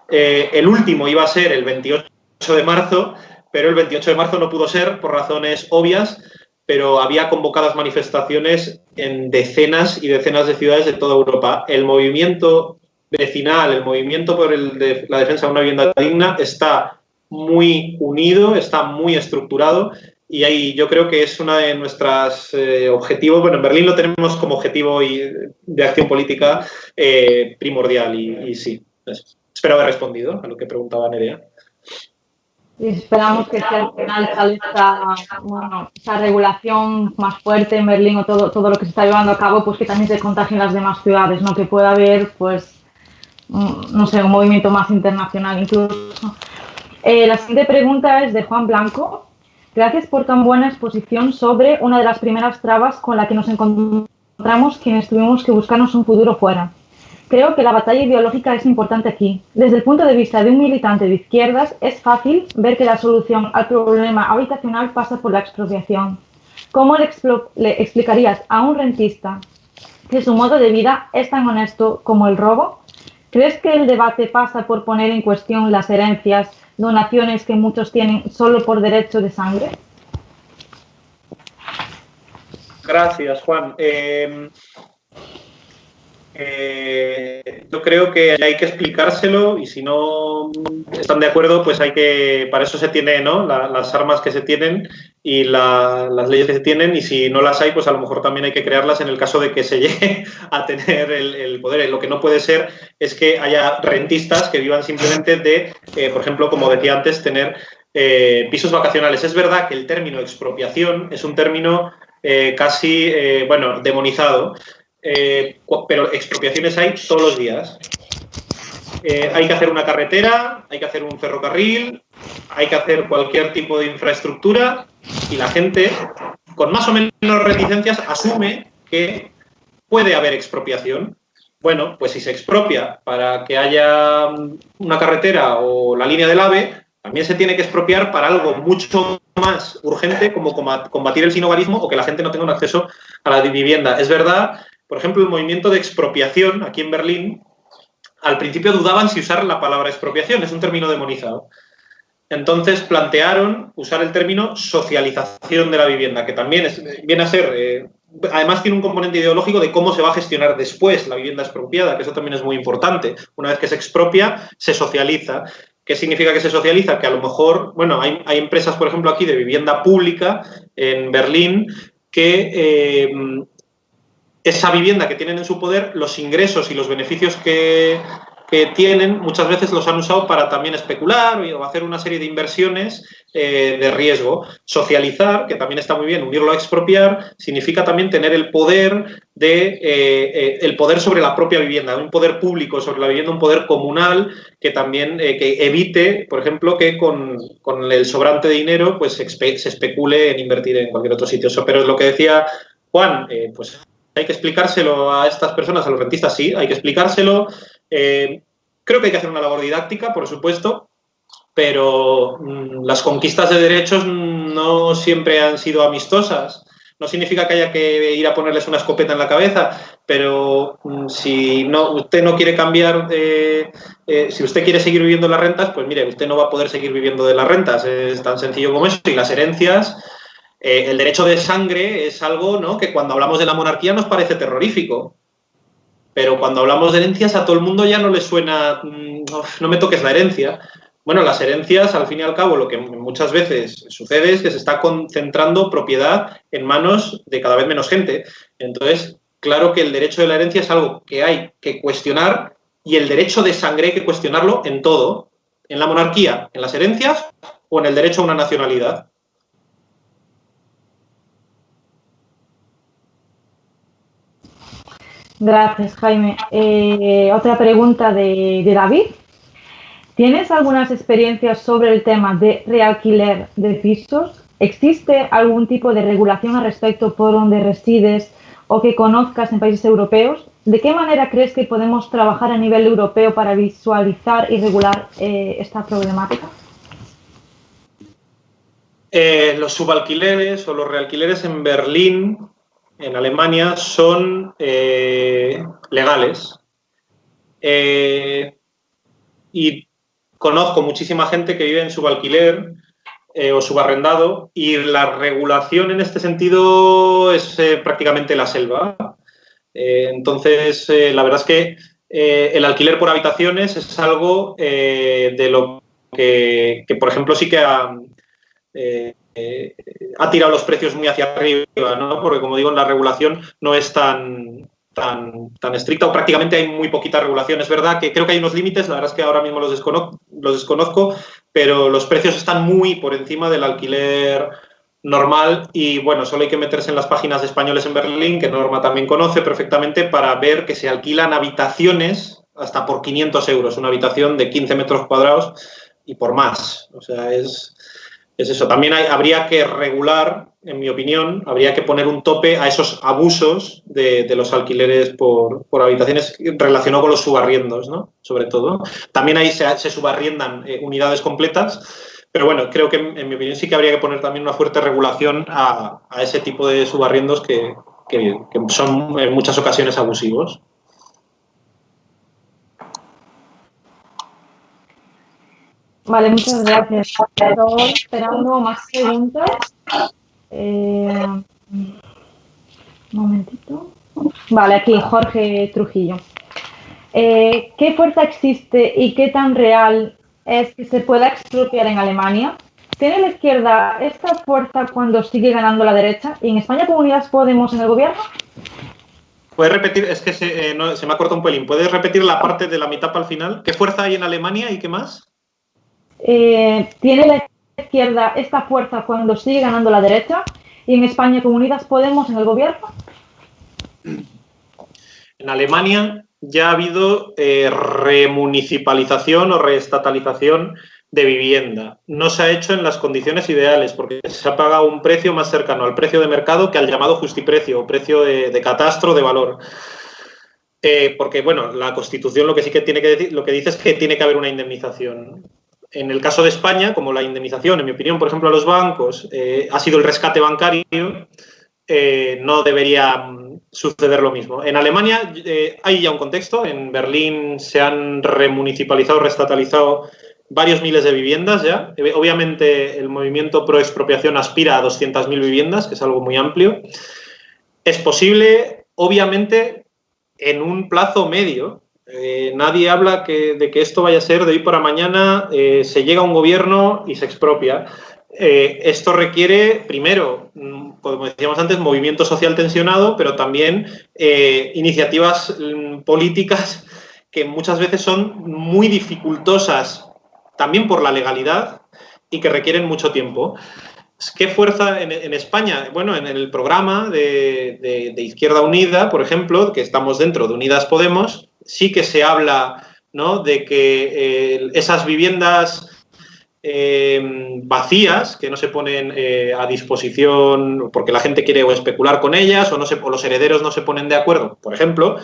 S2: El último iba a ser el 28 de marzo, pero el 28 de marzo no pudo ser por razones obvias, pero había convocadas manifestaciones en decenas y decenas de ciudades de toda Europa. El movimiento vecinal, el movimiento por la defensa de una vivienda digna está muy unido, está muy estructurado y ahí yo creo que es uno de nuestros objetivos. Bueno, en Berlín lo tenemos como objetivo de acción política primordial y sí, espero haber respondido a lo que preguntaba Nerea.
S1: Y esperamos que al final sale esa regulación más fuerte en Berlín o todo lo que se está llevando a cabo, pues que también se contagien las demás ciudades, ¿no? Que pueda haber, pues, no sé, un movimiento más internacional incluso. La siguiente pregunta es de Juan Blanco. Gracias por tan buena exposición sobre una de las primeras trabas con la que nos encontramos quienes tuvimos que buscarnos un futuro fuera. Creo que la batalla ideológica es importante aquí. Desde el punto de vista de un militante de izquierdas, es fácil ver que la solución al problema habitacional pasa por la expropiación. ¿Cómo le explicarías a un rentista que su modo de vida es tan honesto como el robo? ¿Crees que el debate pasa por poner en cuestión las herencias, donaciones que muchos tienen solo por derecho de sangre?
S2: Gracias, Juan. Yo creo que hay que explicárselo y si no están de acuerdo, pues para eso se tiene, ¿no? Las armas que se tienen y las leyes que se tienen, y si no las hay, pues a lo mejor también hay que crearlas en el caso de que se llegue a tener el poder. Lo que no puede ser es que haya rentistas que vivan simplemente de, por ejemplo, como decía antes, tener pisos vacacionales. Es verdad que el término expropiación es un término casi, demonizado. Pero expropiaciones hay todos los días. Hay que hacer una carretera, hay que hacer un ferrocarril, hay que hacer cualquier tipo de infraestructura y la gente, con más o menos reticencias, asume que puede haber expropiación. Bueno, pues si se expropia para que haya una carretera o la línea del AVE, también se tiene que expropiar para algo mucho más urgente como combatir el sinhogarismo o que la gente no tenga un acceso a la vivienda. Es verdad. Por ejemplo, el movimiento de expropiación aquí en Berlín, al principio dudaban si usar la palabra expropiación, es un término demonizado. Entonces plantearon usar el término socialización de la vivienda, que también viene a ser, además tiene un componente ideológico de cómo se va a gestionar después la vivienda expropiada, que eso también es muy importante. Una vez que se expropia, se socializa. ¿Qué significa que se socializa? Que a lo mejor, bueno, hay empresas, por ejemplo, aquí de vivienda pública en Berlín que esa vivienda que tienen en su poder, los ingresos y los beneficios que tienen, muchas veces los han usado para también especular o hacer una serie de inversiones de riesgo. Socializar, que también está muy bien, unirlo a expropiar, significa también tener el poder el poder sobre la propia vivienda, un poder público sobre la vivienda, un poder comunal que también que evite, por ejemplo, que con el sobrante de dinero pues se especule en invertir en cualquier otro sitio. Pero es lo que decía Juan, pues hay que explicárselo a estas personas, a los rentistas, sí, hay que explicárselo. Creo que hay que hacer una labor didáctica, por supuesto, pero las conquistas de derechos no siempre han sido amistosas. No significa que haya que ir a ponerles una escopeta en la cabeza, pero si usted no quiere cambiar, si usted quiere seguir viviendo las rentas, pues mire, usted no va a poder seguir viviendo de las rentas. Es tan sencillo como eso. Y las herencias, el derecho de sangre es algo, ¿no?, que cuando hablamos de la monarquía nos parece terrorífico. Pero cuando hablamos de herencias a todo el mundo ya no le suena, no me toques la herencia. Bueno, las herencias, al fin y al cabo, lo que muchas veces sucede es que se está concentrando propiedad en manos de cada vez menos gente. Entonces, claro que el derecho de la herencia es algo que hay que cuestionar, y el derecho de sangre hay que cuestionarlo en todo. En la monarquía, en las herencias o en el derecho a una nacionalidad.
S1: Gracias, Jaime. Otra pregunta de David. ¿Tienes algunas experiencias sobre el tema de realquiler de pisos? ¿Existe algún tipo de regulación al respecto por donde resides o que conozcas en países europeos? ¿De qué manera crees que podemos trabajar a nivel europeo para visualizar y regular esta problemática?
S2: Los subalquileres o los realquileres en Berlín, en Alemania, son legales. Y conozco muchísima gente que vive en subalquiler o subarrendado, y la regulación en este sentido es prácticamente la selva. Entonces, la verdad es que el alquiler por habitaciones es algo de lo que, por ejemplo, sí que ha tirado los precios muy hacia arriba, ¿no? Porque, como digo, la regulación no es tan estricta, o prácticamente hay muy poquita regulación. Es verdad que creo que hay unos límites, la verdad es que ahora mismo los desconozco, pero los precios están muy por encima del alquiler normal, y bueno, solo hay que meterse en las páginas de españoles en Berlín, que Norma también conoce perfectamente, para ver que se alquilan habitaciones hasta por 500 euros, una habitación de 15 metros cuadrados y por más. O sea, es eso. También habría que regular, en mi opinión, habría que poner un tope a esos abusos de los alquileres por habitaciones relacionado con los subarriendos, ¿no? Sobre todo. También ahí se subarriendan unidades completas, pero bueno, creo que en mi opinión sí que habría que poner también una fuerte regulación a ese tipo de subarriendos que son en muchas ocasiones abusivos.
S1: Vale, muchas gracias. Estoy esperando más preguntas. Un momentito. Vale, aquí Jorge Trujillo. ¿Qué fuerza existe y qué tan real es que se pueda expropiar en Alemania? ¿Tiene la izquierda esta fuerza cuando sigue ganando la derecha? ¿Y en España con Unidas Podemos en el gobierno?
S2: ¿Puedes repetir? Es que se me ha cortado un pelín. ¿Puedes repetir la parte de la mitad para el final? ¿Qué fuerza hay en Alemania y qué más?
S1: ¿Tiene la izquierda esta fuerza cuando sigue ganando la derecha? ¿Y en España con Unidas Podemos en el gobierno?
S2: En Alemania ya ha habido remunicipalización o reestatalización de vivienda. No se ha hecho en las condiciones ideales, porque se ha pagado un precio más cercano al precio de mercado que al llamado justiprecio, o precio de catastro de valor. Porque, bueno, la Constitución lo que sí que tiene que decir, lo que dice es que tiene que haber una indemnización. En el caso de España, como la indemnización, en mi opinión, por ejemplo, a los bancos ha sido el rescate bancario, no debería suceder lo mismo. En Alemania hay ya un contexto. En Berlín se han remunicipalizado, reestatalizado varios miles de viviendas ya. Obviamente el movimiento pro expropiación aspira a 200.000 viviendas, que es algo muy amplio. Es posible, obviamente, en un plazo medio. Nadie habla de que esto vaya a ser de hoy para mañana, se llega a un gobierno y se expropia. Esto requiere, primero, como decíamos antes, movimiento social tensionado, pero también iniciativas políticas que muchas veces son muy dificultosas, también por la legalidad, y que requieren mucho tiempo. ¿Qué fuerza en España? Bueno, en el programa de Izquierda Unida, por ejemplo, que estamos dentro de Unidas Podemos, sí que se habla, ¿no?, de que esas viviendas vacías, que no se ponen a disposición porque la gente quiere o especular con ellas, o los herederos no se ponen de acuerdo, por ejemplo,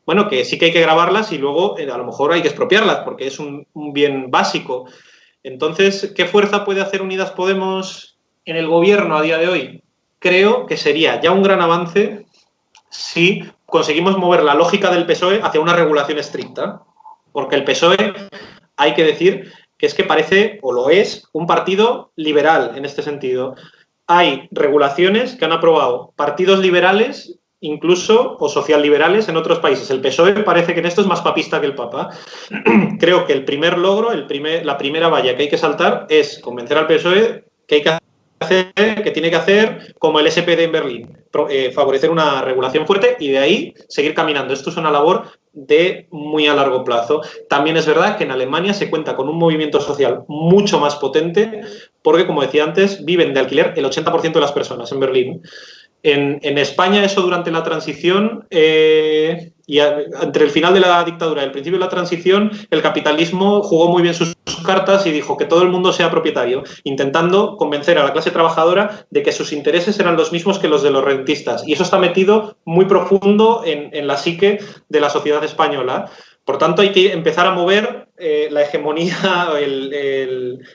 S2: bueno, que sí que hay que grabarlas y luego a lo mejor hay que expropiarlas porque es un bien básico. Entonces, ¿qué fuerza puede hacer Unidas Podemos en el gobierno a día de hoy? creo que sería ya un gran avance si conseguimos mover la lógica del PSOE hacia una regulación estricta. Porque el PSOE, hay que decir que es que parece, o lo es, un partido liberal en este sentido. Hay regulaciones que han aprobado partidos liberales, incluso, o socialliberales en otros países. El PSOE parece que en esto es más papista que el Papa. Creo que el primer logro, la primera valla que hay que saltar es convencer al PSOE que hay que que tiene que hacer como el SPD en Berlín, favorecer una regulación fuerte y de ahí seguir caminando. Esto es una labor de muy a largo plazo. También es verdad que en Alemania se cuenta con un movimiento social mucho más potente porque, como decía antes, viven de alquiler el 80% de las personas en Berlín. En España eso durante la transición y entre el final de la dictadura y el principio de la transición, el capitalismo jugó muy bien sus cartas y dijo que todo el mundo sea propietario, intentando convencer a la clase trabajadora de que sus intereses eran los mismos que los de los rentistas. Y eso está metido muy profundo en la psique de la sociedad española. Por tanto, hay que empezar a mover la hegemonía, la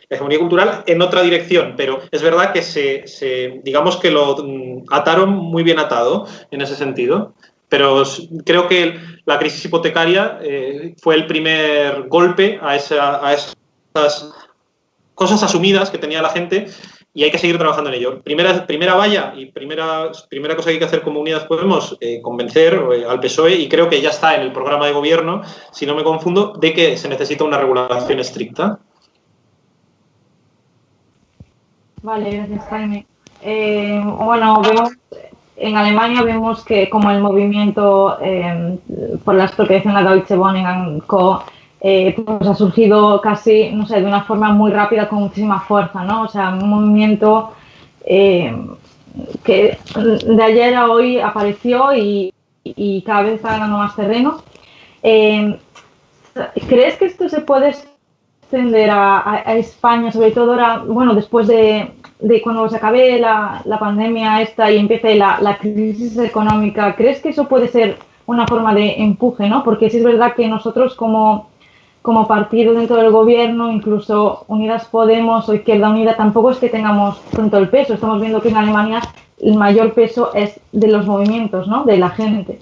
S2: hegemonía cultural en otra dirección, pero es verdad que digamos que lo ataron muy bien atado en ese sentido. Pero creo que la crisis hipotecaria fue el primer golpe a esas cosas asumidas que tenía la gente y hay que seguir trabajando en ello. Primera valla y primera cosa que hay que hacer como Unidas Podemos, convencer al PSOE, y creo que ya está en el programa de gobierno, si no me confundo, de que se necesita una regulación estricta.
S1: Vale, gracias, Jaime. Bueno, en Alemania vemos que como el movimiento por la expropiación de la Deutsche Wohnen Co. Pues ha surgido casi, no sé, de una forma muy rápida, con muchísima fuerza, ¿no? O sea, un movimiento que de ayer a hoy apareció y cada vez está ganando más terreno. ¿Crees que esto se puede extender a España, sobre todo ahora, bueno, después de cuando se acabe la pandemia esta y empiece la crisis económica? ¿Crees que eso puede ser una forma de empuje, ¿no? Porque sí es verdad que nosotros como partido dentro del gobierno, incluso Unidas Podemos o Izquierda Unida, tampoco es que tengamos tanto el peso. Estamos viendo que en Alemania el mayor peso es de los movimientos, ¿no? De la gente.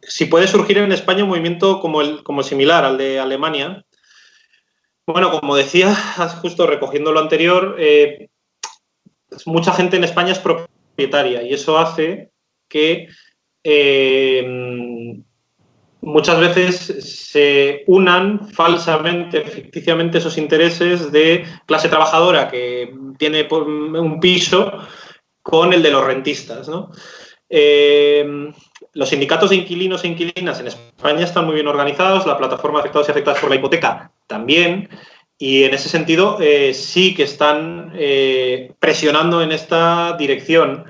S2: Si puede surgir en España un movimiento como similar al de Alemania. Bueno, como decía, justo recogiendo lo anterior, mucha gente en España es propietaria y eso hace que muchas veces se unan falsamente, ficticiamente, esos intereses de clase trabajadora que tiene un piso con el de los rentistas, ¿no? Los sindicatos de inquilinos e inquilinas en España están muy bien organizados, la plataforma de afectados y afectadas por la hipoteca también, y en ese sentido sí que están presionando en esta dirección.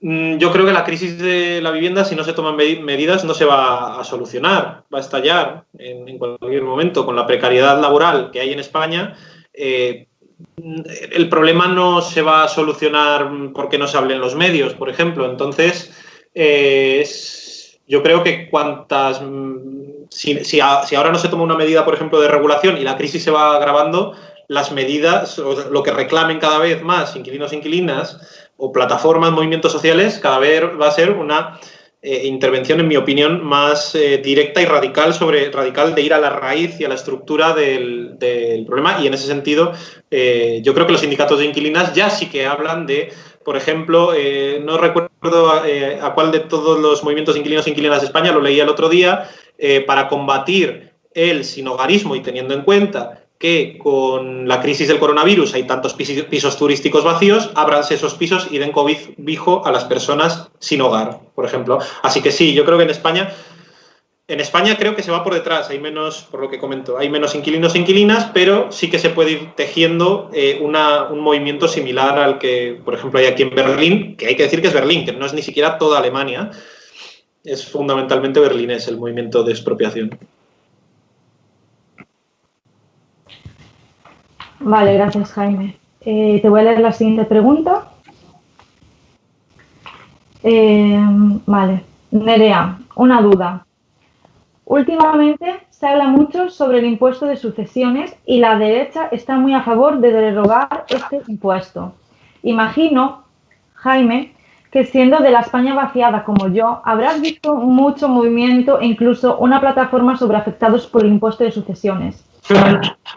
S2: Yo creo que la crisis de la vivienda, si no se toman medidas, no se va a solucionar, va a estallar en cualquier momento. Con la precariedad laboral que hay en España, el problema no se va a solucionar porque no se hable en los medios, por ejemplo. Entonces, yo creo que si ahora no se toma una medida, por ejemplo, de regulación y la crisis se va agravando, las medidas, o lo que reclamen cada vez más inquilinos e inquilinas o plataformas, movimientos sociales, cada vez va a ser una intervención, en mi opinión, más directa y radical de ir a la raíz y a la estructura del problema. Y en ese sentido, yo creo que los sindicatos de inquilinas ya sí que hablan de, por ejemplo, no recuerdo a cuál de todos los movimientos inquilinos e inquilinas de España, lo leía el otro día, para combatir el sinhogarismo y teniendo en cuenta que con la crisis del coronavirus hay tantos pisos turísticos vacíos, ábranse esos pisos y den cobijo a las personas sin hogar, por ejemplo. Así que sí, yo creo que en España creo que se va por detrás, hay menos, por lo que comento, hay menos inquilinos e inquilinas, pero sí que se puede ir tejiendo un movimiento similar al que, por ejemplo, hay aquí en Berlín, que hay que decir que es Berlín, que no es ni siquiera toda Alemania, es fundamentalmente berlinés el movimiento de expropiación.
S1: Vale, gracias, Jaime. Te voy a leer la siguiente pregunta. Vale, Nerea, una duda. Últimamente se habla mucho sobre el impuesto de sucesiones y la derecha está muy a favor de derogar este impuesto. Imagino, Jaime, que siendo de la España vaciada como yo, habrás visto mucho movimiento e incluso una plataforma sobre afectados por el impuesto de sucesiones.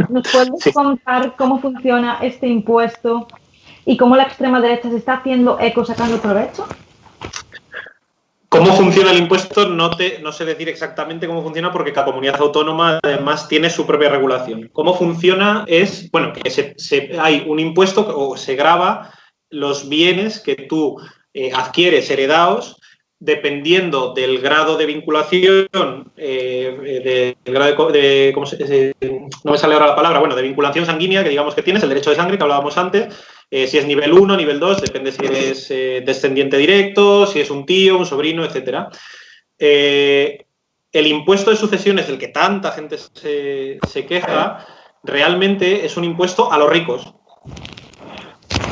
S1: ¿Nos puedes
S2: Sí.
S1: contar cómo funciona este impuesto y cómo la extrema derecha se está haciendo eco sacando provecho?
S2: ¿Cómo funciona el impuesto? No sé decir exactamente cómo funciona porque cada comunidad autónoma además tiene su propia regulación. ¿Cómo funciona? Es, bueno, que hay un impuesto o se grava los bienes que tú adquieres heredados dependiendo del grado de vinculación, no me sale ahora la palabra, bueno, de vinculación sanguínea que digamos que tienes, el derecho de sangre que hablábamos antes. Si es nivel 1, nivel 2, depende si eres descendiente directo, si es un tío, un sobrino, etc. El impuesto de sucesiones del que tanta gente se queja realmente es un impuesto a los ricos.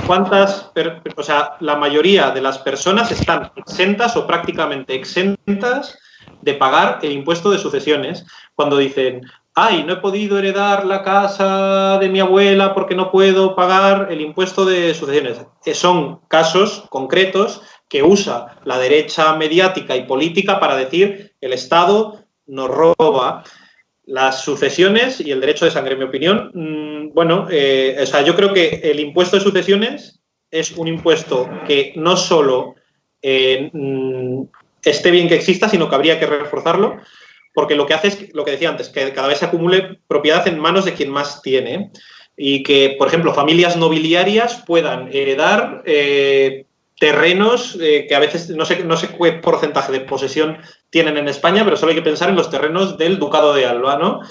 S2: O sea, la mayoría de las personas están exentas o prácticamente exentas de pagar el impuesto de sucesiones. Cuando dicen, ay, no he podido heredar la casa de mi abuela porque no puedo pagar el impuesto de sucesiones. Son casos concretos que usa la derecha mediática y política para decir el Estado nos roba. Las sucesiones y el derecho de sangre, en mi opinión, o sea, yo creo que el impuesto de sucesiones es un impuesto que no solo esté bien que exista, sino que habría que reforzarlo, porque lo que hace es lo que decía antes, que cada vez se acumule propiedad en manos de quien más tiene y que, por ejemplo, familias nobiliarias puedan heredar terrenos que a veces no sé qué porcentaje de posesión tienen en España, pero solo hay que pensar en los terrenos del Ducado de Alba, ¿no?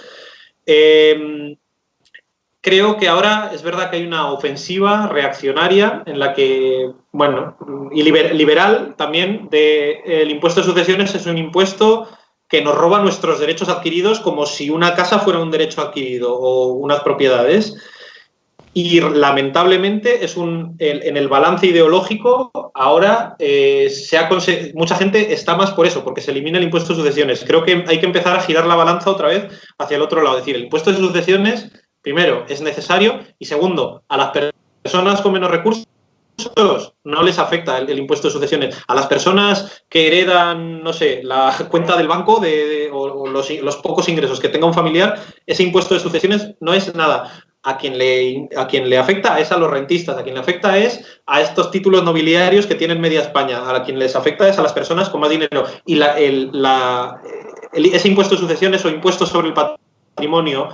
S2: Creo que ahora es verdad que hay una ofensiva reaccionaria en la que, bueno, y liberal también, el impuesto de sucesiones es un impuesto que nos roba nuestros derechos adquiridos como si una casa fuera un derecho adquirido o unas propiedades. Y lamentablemente en el balance ideológico ahora mucha gente está más por eso, porque se elimina el impuesto de sucesiones. Creo que hay que empezar a girar la balanza otra vez hacia el otro lado. Es decir, el impuesto de sucesiones, primero, es necesario y segundo, a las personas con menos recursos no les afecta el impuesto de sucesiones. A las personas que heredan, no sé, la cuenta del banco o los pocos ingresos que tenga un familiar, ese impuesto de sucesiones no es nada. A quien le afecta es a los rentistas, a quien le afecta es a estos títulos nobiliarios que tienen media España, a quien les afecta es a las personas con más dinero. Y ese impuesto de sucesiones o impuesto sobre el patrimonio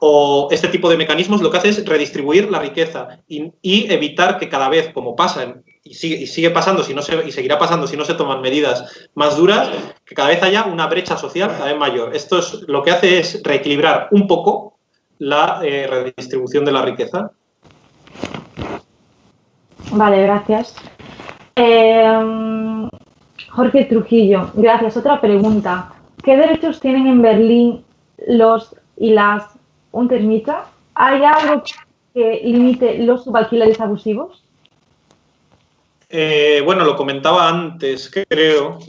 S2: o este tipo de mecanismos lo que hace es redistribuir la riqueza y evitar que cada vez, como pasa y sigue pasando y seguirá pasando si no se toman medidas más duras, que cada vez haya una brecha social cada vez mayor. Esto lo que hace es reequilibrar un poco la redistribución de la riqueza.
S1: Vale, gracias. Jorge Trujillo, gracias. Otra pregunta. ¿Qué derechos tienen en Berlín los y las Untermieter? ¿Hay algo que limite los subalquileres abusivos?
S2: Bueno, lo comentaba antes, creo.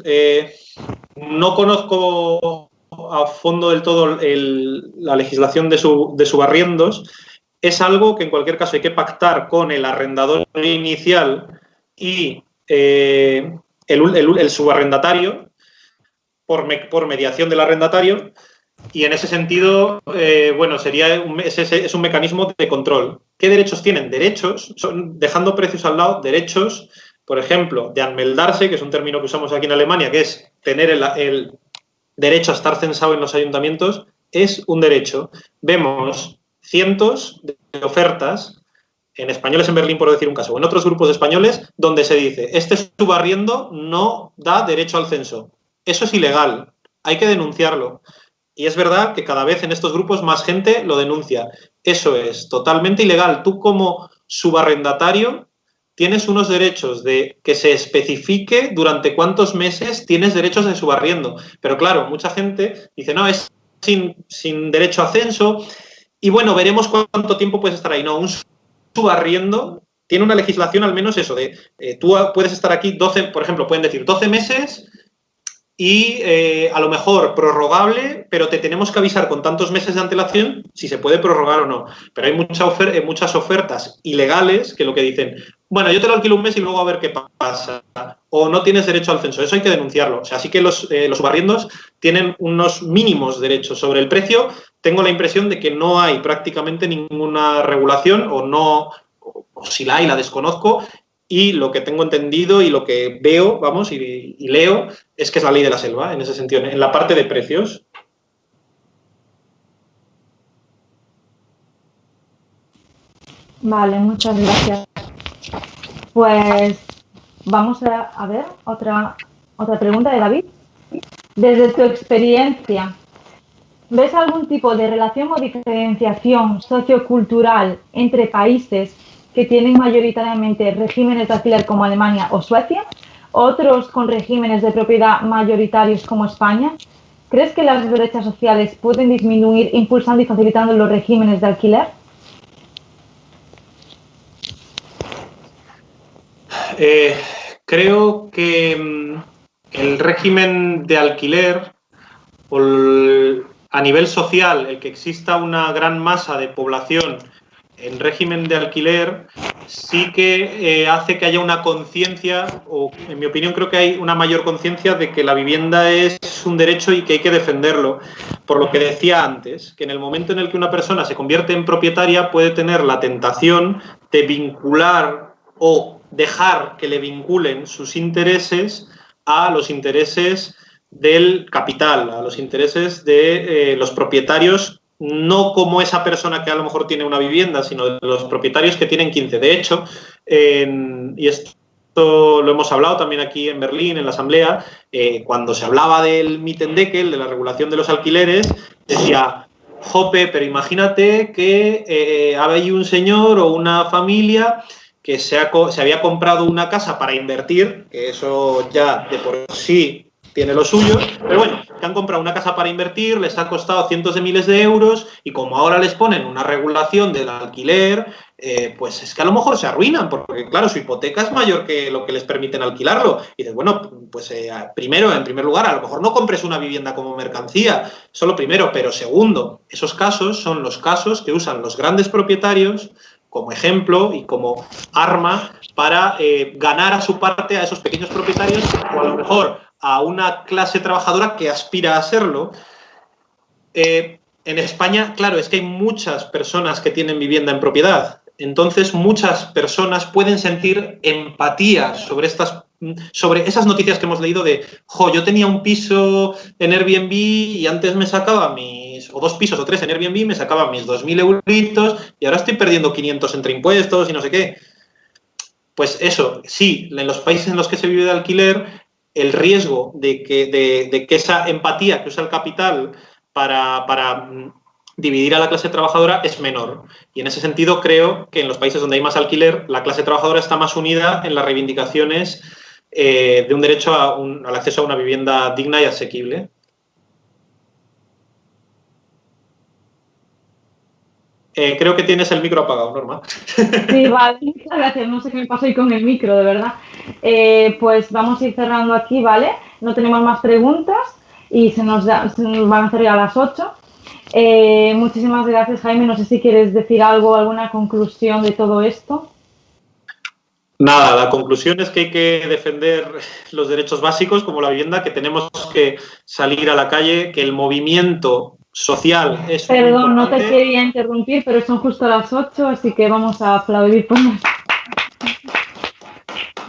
S2: No conozco a fondo del todo la legislación de subarriendos. Es algo que en cualquier caso hay que pactar con el arrendador inicial y el subarrendatario por mediación del arrendatario. Y en ese sentido, bueno, es un mecanismo de control. ¿Qué derechos tienen? Derechos, dejando precios al lado, derechos, por ejemplo, de anmeldarse, que es un término que usamos aquí en Alemania, que es tener el derecho a estar censado en los ayuntamientos, es un derecho. Vemos cientos de ofertas, en españoles en Berlín, por decir un caso, o en otros grupos españoles, donde se dice, este subarriendo no da derecho al censo. Eso es ilegal, hay que denunciarlo. Y es verdad que cada vez en estos grupos más gente lo denuncia. Eso es totalmente ilegal. Tú como subarrendatario tienes unos derechos de que se especifique durante cuántos meses tienes derechos de subarriendo. Pero claro, mucha gente dice, no, es sin derecho a censo y bueno, veremos cuánto tiempo puedes estar ahí. No, un subarriendo tiene una legislación al menos eso de tú puedes estar aquí 12, por ejemplo, pueden decir 12 meses y a lo mejor prorrogable, pero te tenemos que avisar con tantos meses de antelación si se puede prorrogar o no. Pero hay muchas ofertas ilegales que lo que dicen, bueno, yo te lo alquilo un mes y luego a ver qué pasa, o no tienes derecho al censo. Eso hay que denunciarlo. O sea, sí que los subarriendos tienen unos mínimos derechos sobre el precio. Tengo la impresión de que no hay prácticamente ninguna regulación o si la hay, la desconozco. Y lo que tengo entendido y lo que veo, vamos, y leo, es que es la ley de la selva, en ese sentido, en la parte de precios.
S1: Vale, muchas gracias. Pues vamos a ver otra pregunta de David. Desde tu experiencia, ¿ves algún tipo de relación o diferenciación sociocultural entre países que tienen mayoritariamente regímenes de alquiler como Alemania o Suecia, otros con regímenes de propiedad mayoritarios como España? ¿Crees que las brechas sociales pueden disminuir impulsando y facilitando los regímenes de alquiler?
S2: Creo que el régimen de alquiler, a nivel social, el que exista una gran masa de población en régimen de alquiler, sí que hace que haya una conciencia, o en mi opinión creo que hay una mayor conciencia de que la vivienda es un derecho y que hay que defenderlo. Por lo que decía antes, que en el momento en el que una persona se convierte en propietaria puede tener la tentación de vincular o dejar que le vinculen sus intereses a los intereses del capital, a los intereses de los propietarios, no como esa persona que a lo mejor tiene una vivienda, sino de los propietarios que tienen 15. De hecho, y esto lo hemos hablado también aquí en Berlín, en la Asamblea, cuando se hablaba del Mietendeckel, de la regulación de los alquileres, decía, jope, pero imagínate que hay un señor o una familia que se había comprado una casa para invertir, que eso ya de por sí tiene lo suyo, pero bueno, que han comprado una casa para invertir, les ha costado cientos de miles de euros y como ahora les ponen una regulación del alquiler, pues es que a lo mejor se arruinan, porque claro, su hipoteca es mayor que lo que les permiten alquilarlo. Y dices, bueno, pues en primer lugar, a lo mejor no compres una vivienda como mercancía, solo primero, pero segundo, esos casos son los casos que usan los grandes propietarios como ejemplo y como arma para ganar a su parte a esos pequeños propietarios o a lo mejor a una clase trabajadora que aspira a serlo. En España, claro, es que hay muchas personas que tienen vivienda en propiedad. Entonces, muchas personas pueden sentir empatía sobre esas noticias que hemos leído de, yo tenía un piso en Airbnb y antes me sacaba o 2 pisos o 3 en Airbnb, me sacaba mis 2.000 euritos y ahora estoy perdiendo 500 entre impuestos y no sé qué. Pues eso, sí, en los países en los que se vive de alquiler, el riesgo de que esa empatía que usa el capital para dividir a la clase trabajadora es menor. Y en ese sentido creo que en los países donde hay más alquiler, la clase trabajadora está más unida en las reivindicaciones de un derecho al acceso a una vivienda digna y asequible. Creo que tienes el micro apagado, Norma.
S1: Sí, vale, muchas gracias. No sé qué me pasó ahí con el micro, de verdad. Pues vamos a ir cerrando aquí, ¿vale? No tenemos más preguntas y se nos van a hacer ya a las 8. Muchísimas gracias, Jaime. No sé si quieres decir algo, alguna conclusión de todo esto.
S2: Nada, la conclusión es que hay que defender los derechos básicos como la vivienda, que tenemos que salir a la calle, que el movimiento social es muy importante.
S1: Perdón, no te quería interrumpir, pero son justo las 8, así que vamos a aplaudir por más.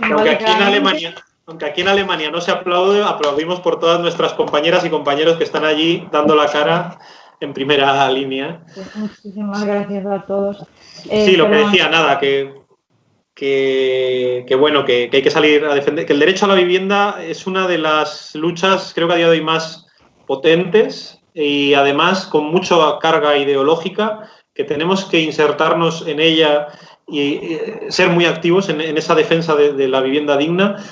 S2: Aunque aquí en Alemania no se aplaude, aplaudimos por todas nuestras compañeras y compañeros que están allí dando la cara en primera línea.
S1: Pues muchísimas gracias a todos.
S2: Sí, lo que decía, nada, que bueno, que hay que salir a defender, que el derecho a la vivienda es una de las luchas, creo que a día de hoy más potentes y además con mucha carga ideológica, que tenemos que insertarnos en ella y ser muy activos en esa defensa de la vivienda digna,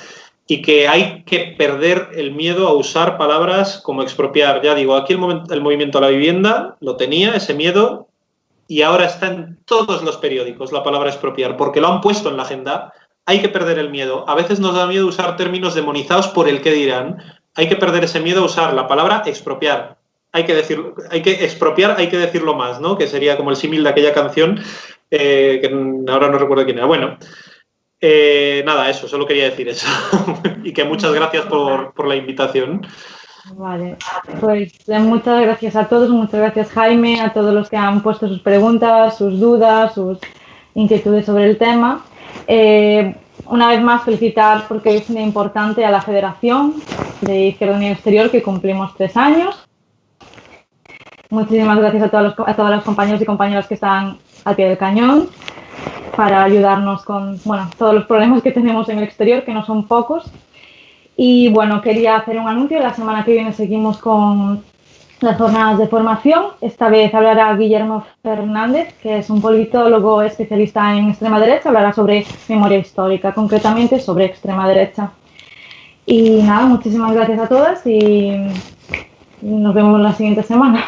S2: y que hay que perder el miedo a usar palabras como expropiar. Ya digo, aquí el movimiento a la vivienda lo tenía, ese miedo, y ahora está en todos los periódicos la palabra expropiar, porque lo han puesto en la agenda. Hay que perder el miedo. A veces nos da miedo usar términos demonizados por el qué dirán. hay que perder ese miedo a usar la palabra expropiar. Hay que expropiar, hay que decirlo más, ¿no? Que sería como el símil de aquella canción, que ahora no recuerdo quién era. Bueno, nada, eso, solo quería decir eso. Y que muchas gracias por la invitación.
S1: Vale, pues muchas gracias a todos, muchas gracias Jaime, a todos los que han puesto sus preguntas, sus dudas, sus inquietudes sobre el tema. Una vez más felicitar, porque es muy importante, a la Federación de Izquierda Unida Exterior, que cumplimos 3 años. Muchísimas gracias a todos los compañeros y compañeras que están al pie del cañón para ayudarnos con todos los problemas que tenemos en el exterior, que no son pocos. Y bueno, quería hacer un anuncio. La semana que viene seguimos con las jornadas de formación. Esta vez hablará Guillermo Fernández, que es un politólogo especialista en extrema derecha. Hablará sobre memoria histórica, concretamente sobre extrema derecha. Y nada, muchísimas gracias a todas y nos vemos la siguiente semana.